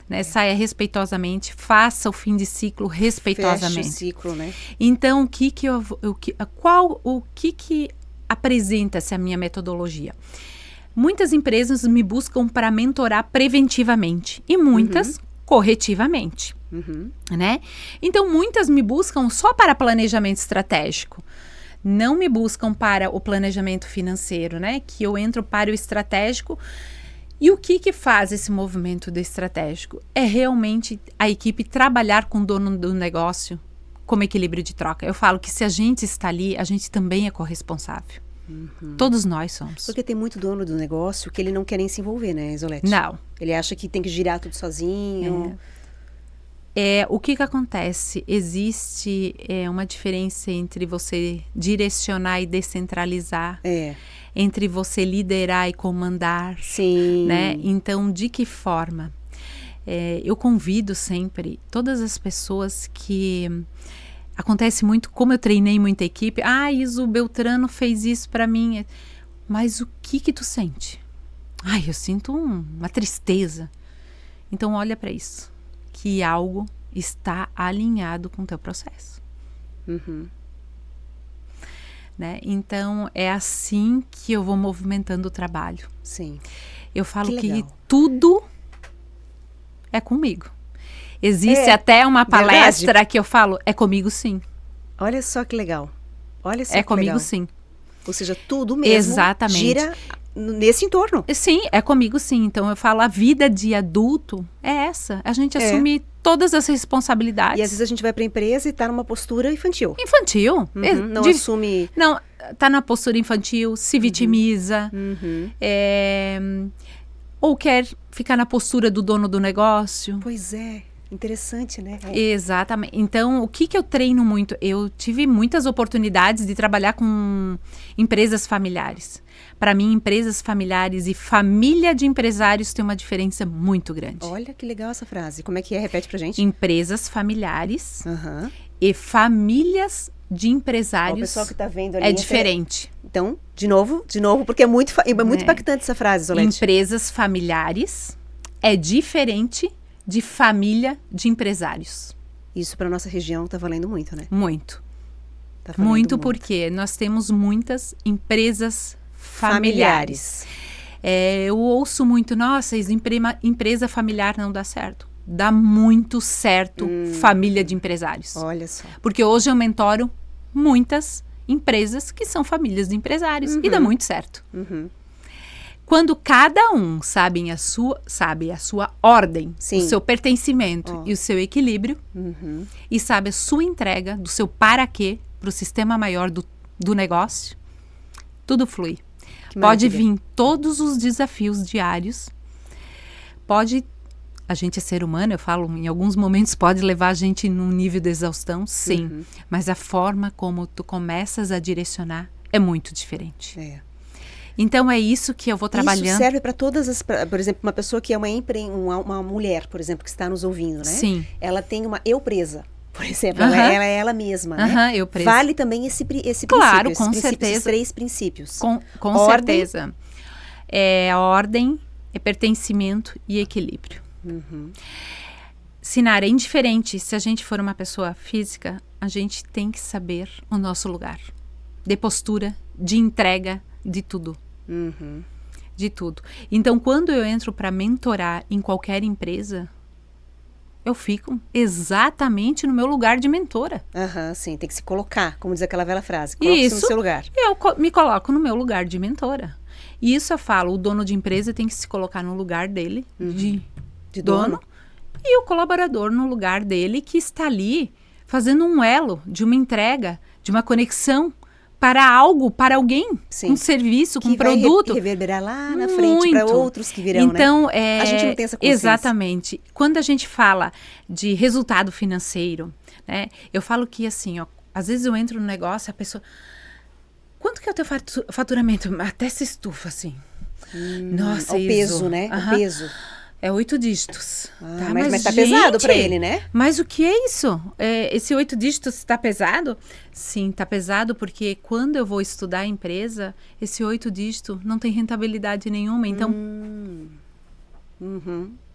Né? Saia respeitosamente, faça o fim de ciclo respeitosamente. Feche o ciclo, né? Então, o que apresenta-se a minha metodologia? Muitas empresas me buscam para mentorar preventivamente e muitas corretivamente, né? Então, muitas me buscam só para planejamento estratégico. Não me buscam para o planejamento financeiro, né? Que eu entro para o estratégico. E o que faz esse movimento do estratégico? É realmente a equipe trabalhar com o dono do negócio como equilíbrio de troca. Eu falo que se a gente está ali, a gente também é corresponsável. Todos nós somos. Porque tem muito dono do negócio que ele não quer nem se envolver, né, Isolete? Não. Ele acha que tem que girar tudo sozinho. O que acontece? Existe uma diferença entre você direcionar e descentralizar. Entre você liderar e comandar. Sim. Né? Então, de que forma? Eu convido sempre todas as pessoas que... Acontece muito, como eu treinei muita equipe, Iso, o Beltrano fez isso para mim. Mas o que tu sente? Eu sinto uma tristeza. Então, olha para isso. Que algo está alinhado com o teu processo. Né? Então, é assim que eu vou movimentando o trabalho. Sim. Eu falo que tudo é comigo. Existe até uma palestra que eu falo, é comigo sim. Olha só que legal. Olha só que comigo legal. Sim. Ou seja, tudo mesmo gira nesse entorno. Sim, é comigo sim. Então eu falo, a vida de adulto é essa. A gente assume todas as responsabilidades. E às vezes a gente vai para a empresa e está numa postura infantil. Não assume... Não, está na postura infantil, se vitimiza. Ou quer ficar na postura do dono do negócio. Pois é. Interessante, né? Exatamente. Então, o que eu treino muito? Eu tive muitas oportunidades de trabalhar com empresas familiares. Para mim, empresas familiares e família de empresários tem uma diferença muito grande. Olha que legal essa frase. Como é que é? Repete pra gente. Empresas familiares e famílias de empresários. O pessoal que tá vendo ali é diferente. Então, de novo, porque é muito impactante essa frase, Zolete. Empresas familiares é diferente de família de empresários. Isso para nossa região tá valendo muito, né? Muito. Tá valendo muito porque nós temos muitas empresas familiares. Eu ouço muito, nossa, empresa familiar não dá certo. Dá muito certo família de empresários. Olha só. Porque hoje eu mentoro muitas empresas que são famílias de empresários e dá muito certo. Quando cada um sabe a sua ordem, o seu pertencimento e o seu equilíbrio, e sabe a sua entrega do seu para quê para o sistema maior do negócio, tudo flui. Pode vir todos os desafios diários, a gente é ser humano, eu falo, em alguns momentos pode levar a gente num nível de exaustão, sim, mas a forma como tu começas a direcionar é muito diferente. Então, é isso que eu vou trabalhando. Isso serve para todas as... Por exemplo, uma pessoa que é uma mulher, por exemplo, que está nos ouvindo, né? Sim. Ela tem uma eu-presa, por exemplo. Ela é ela mesma, né? Eu-presa. Vale também esse claro, princípio. Com certeza. Esses 3 princípios. Com certeza. É ordem, é pertencimento e equilíbrio. Sinara, é indiferente se a gente for uma pessoa física, a gente tem que saber o nosso lugar. De postura, de entrega, de tudo. De tudo. Então, quando eu entro para mentorar em qualquer empresa, eu fico exatamente no meu lugar de mentora. Sim, tem que se colocar, como diz aquela velha frase. Coloque-se no seu lugar. Eu me coloco no meu lugar de mentora. E isso eu falo, o dono de empresa tem que se colocar no lugar dele, de dono, e o colaborador no lugar dele, que está ali fazendo um elo de uma entrega, de uma conexão para algo, para alguém, um serviço, um produto. Que vai reverberar lá na frente para outros que virão, então, né? A gente não tem essa consciência. Exatamente. Quando a gente fala de resultado financeiro, né, eu falo que assim, às vezes eu entro no negócio, a pessoa... Quanto que é o teu faturamento? Até se estufa, assim. Nossa, o peso, né? O peso. É 8 dígitos. Tá, mas tá pesado para ele, né? Mas o que é isso? Esse 8 dígitos está pesado? Sim, tá pesado porque quando eu vou estudar a empresa, esse 8 dígitos não tem rentabilidade nenhuma, então...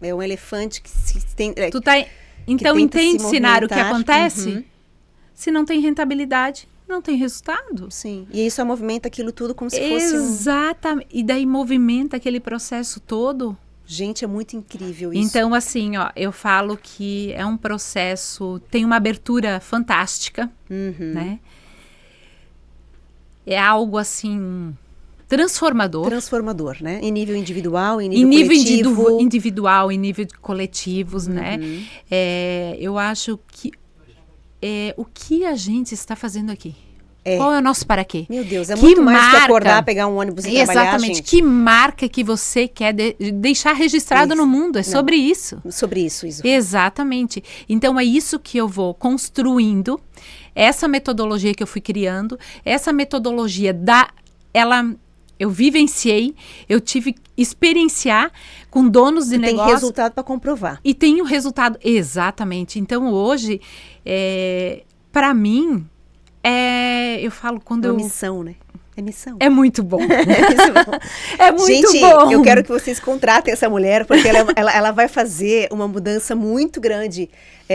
É um elefante que se tem... Então, entende, Sinara, o que acontece? Se não tem rentabilidade, não tem resultado. Sim, e isso movimenta aquilo tudo como se fosse Exatamente, e daí movimenta aquele processo todo. Gente, é muito incrível isso. Então, assim, eu falo que é um processo, tem uma abertura fantástica, né? É algo, assim, transformador. Transformador, né? Em nível individual, em nível coletivo. Individual, em nível de coletivos, né? Eu acho que o que a gente está fazendo aqui? Qual é o nosso para quê? Meu Deus, muito mais que acordar, pegar um ônibus e trabalhar, exatamente, gente. Que marca que você quer deixar registrado no mundo? Sobre isso. Sobre isso. Exatamente. Então, é isso que eu vou construindo, essa metodologia que eu fui criando, essa metodologia eu vivenciei, eu tive que experienciar com donos de negócio. Tem resultado para comprovar. E tenho resultado, exatamente. Então, hoje, para mim, eu falo quando uma missão, né? É missão. É muito bom. É muito bom. Eu quero que vocês contratem essa mulher, porque ela vai fazer uma mudança muito grande,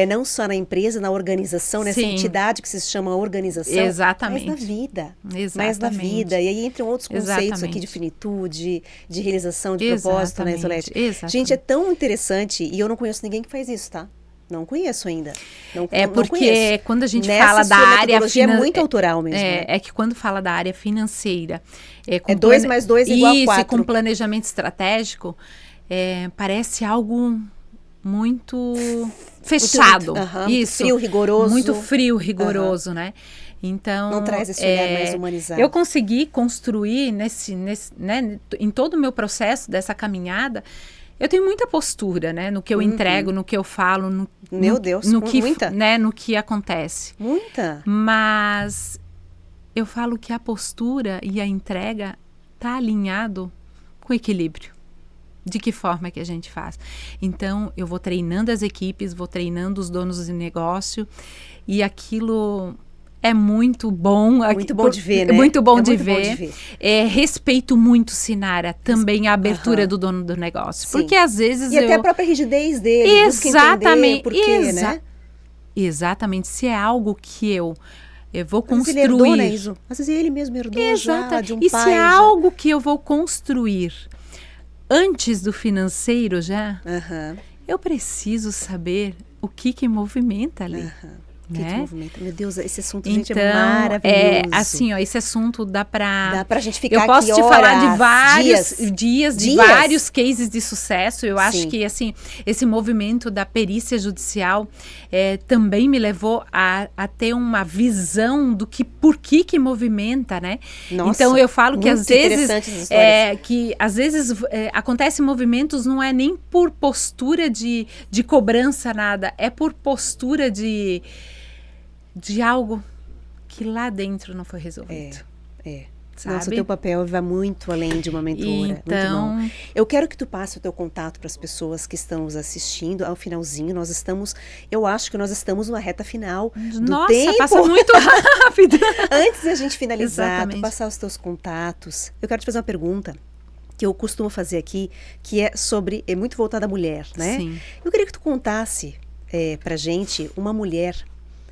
não só na empresa, na organização, nessa entidade que se chama organização. Exatamente. Mas na vida. Exatamente. Mais na vida. E aí entram outros conceitos aqui de finitude, de realização de propósito, né, Zolete? Gente, é tão interessante, e eu não conheço ninguém que faz isso, tá? Não conheço ainda. Porque quando a gente fala da área financeira... é muito autoral mesmo. É que quando fala da área financeira... É 2 mais 2 igual a 4. Isso, com planejamento estratégico, parece algo muito fechado. Isso. Frio, rigoroso. Muito frio, rigoroso, né? Então, não traz esse olhar mais humanizado. Eu consegui construir, né, em todo o meu processo dessa caminhada... Eu tenho muita postura, né? No que eu entrego, no que eu falo. Meu Deus, muita. Né, no que acontece. Muita. Mas eu falo que a postura e a entrega tá alinhado com o equilíbrio. De que forma que a gente faz? Então, eu vou treinando as equipes, vou treinando os donos de negócio e aquilo é muito bom. Muito bom de ver, né? Muito bom, de, muito ver. bom de ver. Respeito muito, Sinara, também a abertura do dono do negócio. Sim. Porque às vezes E até a própria rigidez dele. Exatamente. Por quê, né? Exatamente. Se é algo que eu vou construir. Ele herdou, né, Iso? Às vezes ele mesmo herdou já de um pai. E se é algo que eu vou construir antes do financeiro já, eu preciso saber o que movimenta ali. O que movimenta? Meu Deus, esse assunto, então, gente, é maravilhoso. Assim, ó, esse assunto dá pra gente ficar eu posso aqui te horas, falar de vários dias, de vários cases de sucesso. Eu acho que, assim, esse movimento da perícia judicial também me levou a ter uma visão do por que movimenta, né? Nossa, então, eu falo que às vezes acontecem movimentos não é nem por postura de cobrança, nada. É por postura de algo que lá dentro não foi resolvido. Sabe? Nossa, o teu papel vai muito além de uma mentora. Então, muito bom. Eu quero que tu passe o teu contato para as pessoas que estão nos assistindo. Ao finalzinho, eu acho que nós estamos numa reta final do tempo. Passa muito rápido. Antes da gente finalizar, tu Exatamente. passar os teus contatos, eu quero te fazer uma pergunta que eu costumo fazer aqui, que é muito voltada à mulher, né? Sim. Eu queria que tu contasse pra gente uma mulher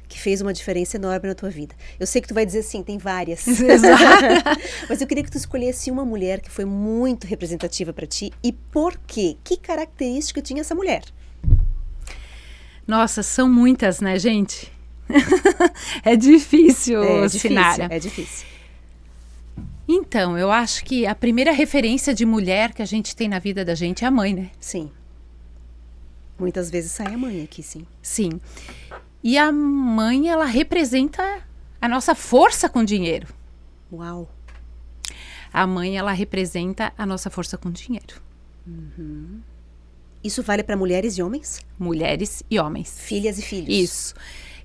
que fez uma diferença enorme na tua vida. Eu sei que tu vai dizer sim, tem várias. Exato. Mas eu queria que tu escolhesse uma mulher que foi muito representativa para ti e por quê? Que característica tinha essa mulher? Nossa, são muitas, né, gente? É difícil, Sinara. É difícil. Então, eu acho que a primeira referência de mulher que a gente tem na vida da gente é a mãe, né? Sim. Muitas vezes sai a mãe aqui, sim. Sim. E a mãe, ela representa a nossa força com dinheiro. Uau! A mãe, ela representa a nossa força com dinheiro. Isso vale para mulheres e homens? Mulheres e homens. Filhas e filhos. Isso.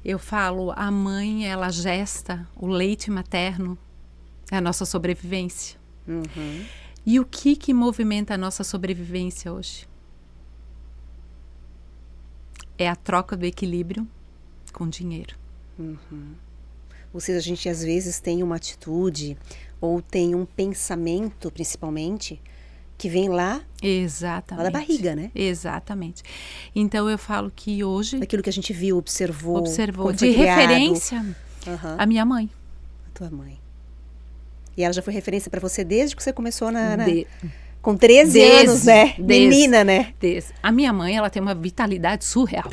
Eu falo, a mãe, ela gesta o leite materno, é a nossa sobrevivência. E o que movimenta a nossa sobrevivência hoje? É a troca do equilíbrio com dinheiro. Ou seja, a gente às vezes tem uma atitude ou tem um pensamento, principalmente, que vem lá da barriga, né? Exatamente. Então eu falo que hoje... Daquilo que a gente viu, observou de referência, a minha mãe. A tua mãe. E ela já foi referência para você desde que você começou com 13 anos, né? Menina, né? A minha mãe, ela tem uma vitalidade surreal.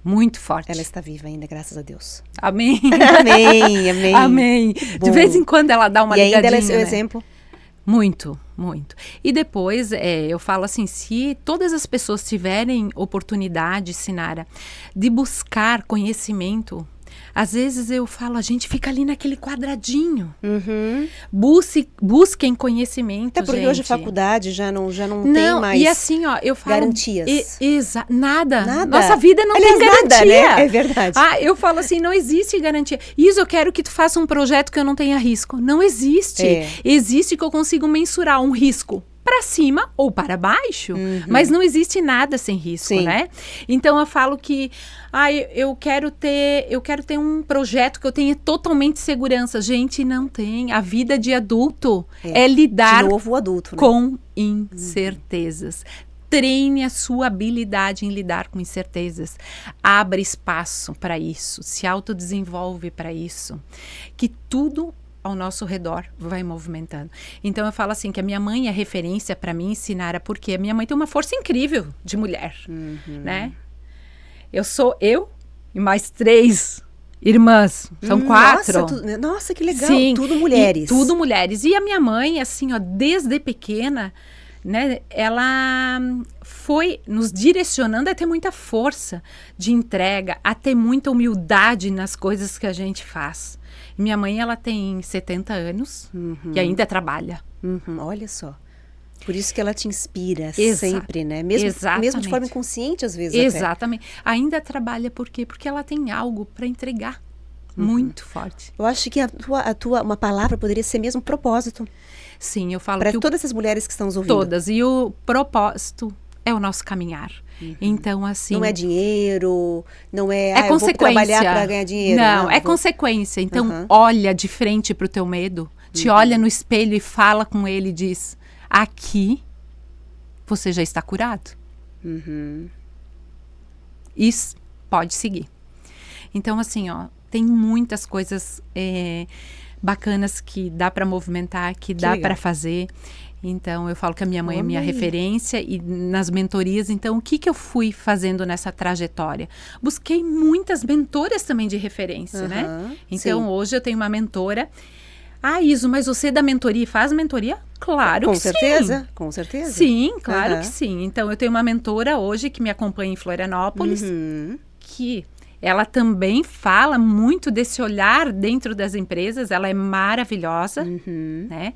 Muito forte. Ela está viva ainda, graças a Deus. Amém. Amém, amém. Amém. De vez em quando ela dá uma ligadinha. E ainda ela é seu exemplo? Muito, muito. E depois, eu falo assim, se todas as pessoas tiverem oportunidade, Sinara, de buscar conhecimento, às vezes eu falo, a gente fica ali naquele quadradinho. Busquem conhecimento, até porque gente. Hoje a faculdade já não tem mais e assim, ó, eu falo... Garantias. Nada. Nossa vida não tem garantia. Nada, né? É verdade. Eu falo assim, não existe garantia. Isso, eu quero que tu faça um projeto que eu não tenha risco. Não existe. Existe que eu consigo mensurar um risco para cima ou para baixo, mas não existe nada sem risco, né? Então eu falo que eu quero ter um projeto que eu tenha totalmente segurança. Gente, não tem. A vida de adulto é lidar de novo, o adulto, né? Com incertezas. Treine a sua habilidade em lidar com incertezas. Abre espaço para isso. Se autodesenvolve para isso. Que tudo ao nosso redor vai movimentando. Então eu falo assim que a minha mãe é referência para mim, Sinara, porque a minha mãe tem uma força incrível de mulher, né? Eu sou eu e mais 3 irmãs, são 4. Nossa, que legal. Sim, tudo mulheres. Tudo mulheres. E a minha mãe, assim, ó, desde pequena, né, ela foi nos direcionando a ter muita força de entrega, a ter muita humildade nas coisas que a gente faz. Minha mãe, ela tem 70 anos e ainda trabalha. Olha só. Por isso que ela te inspira Exa- sempre, né? Mesmo de Exatamente. forma inconsciente, às vezes. Exatamente. Ainda trabalha por quê? Porque ela tem algo para entregar muito forte. Eu acho que uma palavra poderia ser mesmo propósito. Sim, eu falo Para que todas essas mulheres que estão nos ouvindo. todas. E o propósito é o nosso caminhar. Então, assim... Não é dinheiro, não é... É eu vou consequência. trabalhar para ganhar dinheiro. Não, é vou... consequência. Então, olha de frente para o teu medo, te olha no espelho e fala com ele e diz, aqui você já está curado. Isso pode seguir. Então, assim, ó, tem muitas coisas bacanas que dá para movimentar, que dá para fazer. Então, eu falo que a minha mãe é minha referência e nas mentorias. Então, o que eu fui fazendo nessa trajetória? Busquei muitas mentoras também de referência, né? Então, hoje eu tenho uma mentora. Ah, Iso, mas você é da mentoria faz mentoria? Claro que sim. Com certeza. Sim, claro que sim. Então, eu tenho uma mentora hoje que me acompanha em Florianópolis, que ela também fala muito desse olhar dentro das empresas. Ela é maravilhosa, né?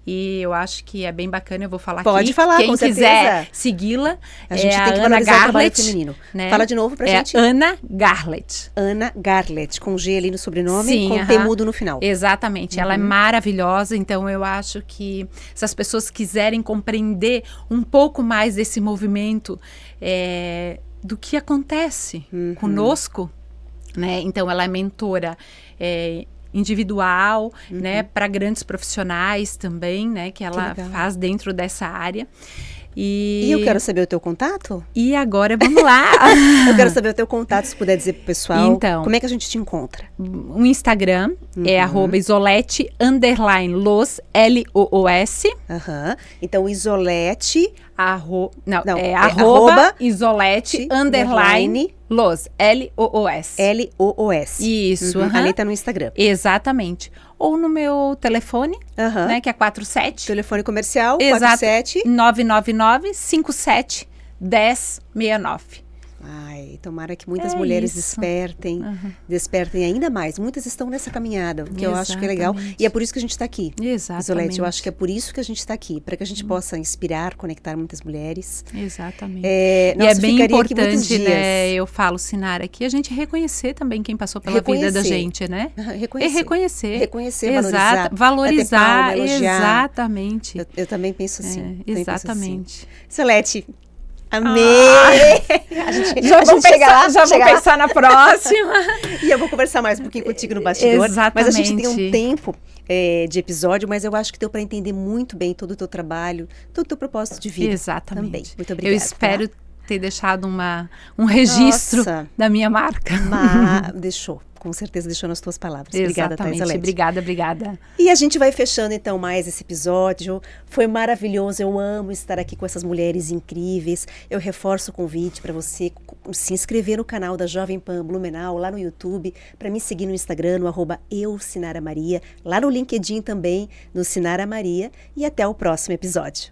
E eu acho que é bem bacana, eu vou falar Pode aqui. falar, quem com quiser certeza. segui-la, a gente tem que Ana valorizar o trabalho Garlett, feminino. né? Fala de novo pra gente. Ana Garlett. Ana Garlett, com G ali no sobrenome, Sim, com T mudo no final. Exatamente, ela é maravilhosa, então eu acho que se as pessoas quiserem compreender um pouco mais desse movimento, do que acontece conosco, né? Então ela é mentora individual, né, para grandes profissionais também, né, que ela faz dentro dessa área. E eu quero saber o teu contato? E agora, vamos lá! Eu quero saber o teu contato, se puder dizer pro pessoal. Então, como é que a gente te encontra? O Instagram é @isolete_los, L-O-O-S. Então, Isolete... @isolete_los, L-O-O-S. L-O-O-S. Isso. Ali tá no Instagram. Exatamente. Ou no meu telefone, né, que é 47. Telefone comercial, Exato. 47. 999-57-1069. Ai, tomara que muitas mulheres despertem ainda mais. Muitas estão nessa caminhada, que eu acho que é legal. E é por isso que a gente está aqui. Exatamente. Isolete, eu acho que é por isso que a gente está aqui, para que a gente possa inspirar, conectar muitas mulheres. Exatamente. Nossa, e é bem importante, né? Eu falo, Sinara, que a gente reconhecer também quem passou pela vida da gente, né? Reconhecer. Reconhecer, valorizar. Palma, elogiar. Exatamente. Eu também penso assim. Exatamente. Isolete, amei! Vamos pensar na próxima. E eu vou conversar mais um pouquinho contigo no bastidor. Exatamente. Mas a gente tem um tempo de episódio, mas eu acho que deu para entender muito bem todo o teu trabalho, todo o teu propósito de vida. Exatamente. Também. Muito obrigada. Eu espero ter deixado um registro da minha marca. Deixou. Com certeza deixou nas tuas palavras. Exatamente. Obrigada, Isolete. Obrigada. E a gente vai fechando então mais esse episódio. Foi maravilhoso, eu amo estar aqui com essas mulheres incríveis. Eu reforço o convite para você se inscrever no canal da Jovem Pan Blumenau, lá no YouTube, para me seguir no Instagram, no @eusinaramaria, lá no LinkedIn também, no Sinara Maria. E até o próximo episódio.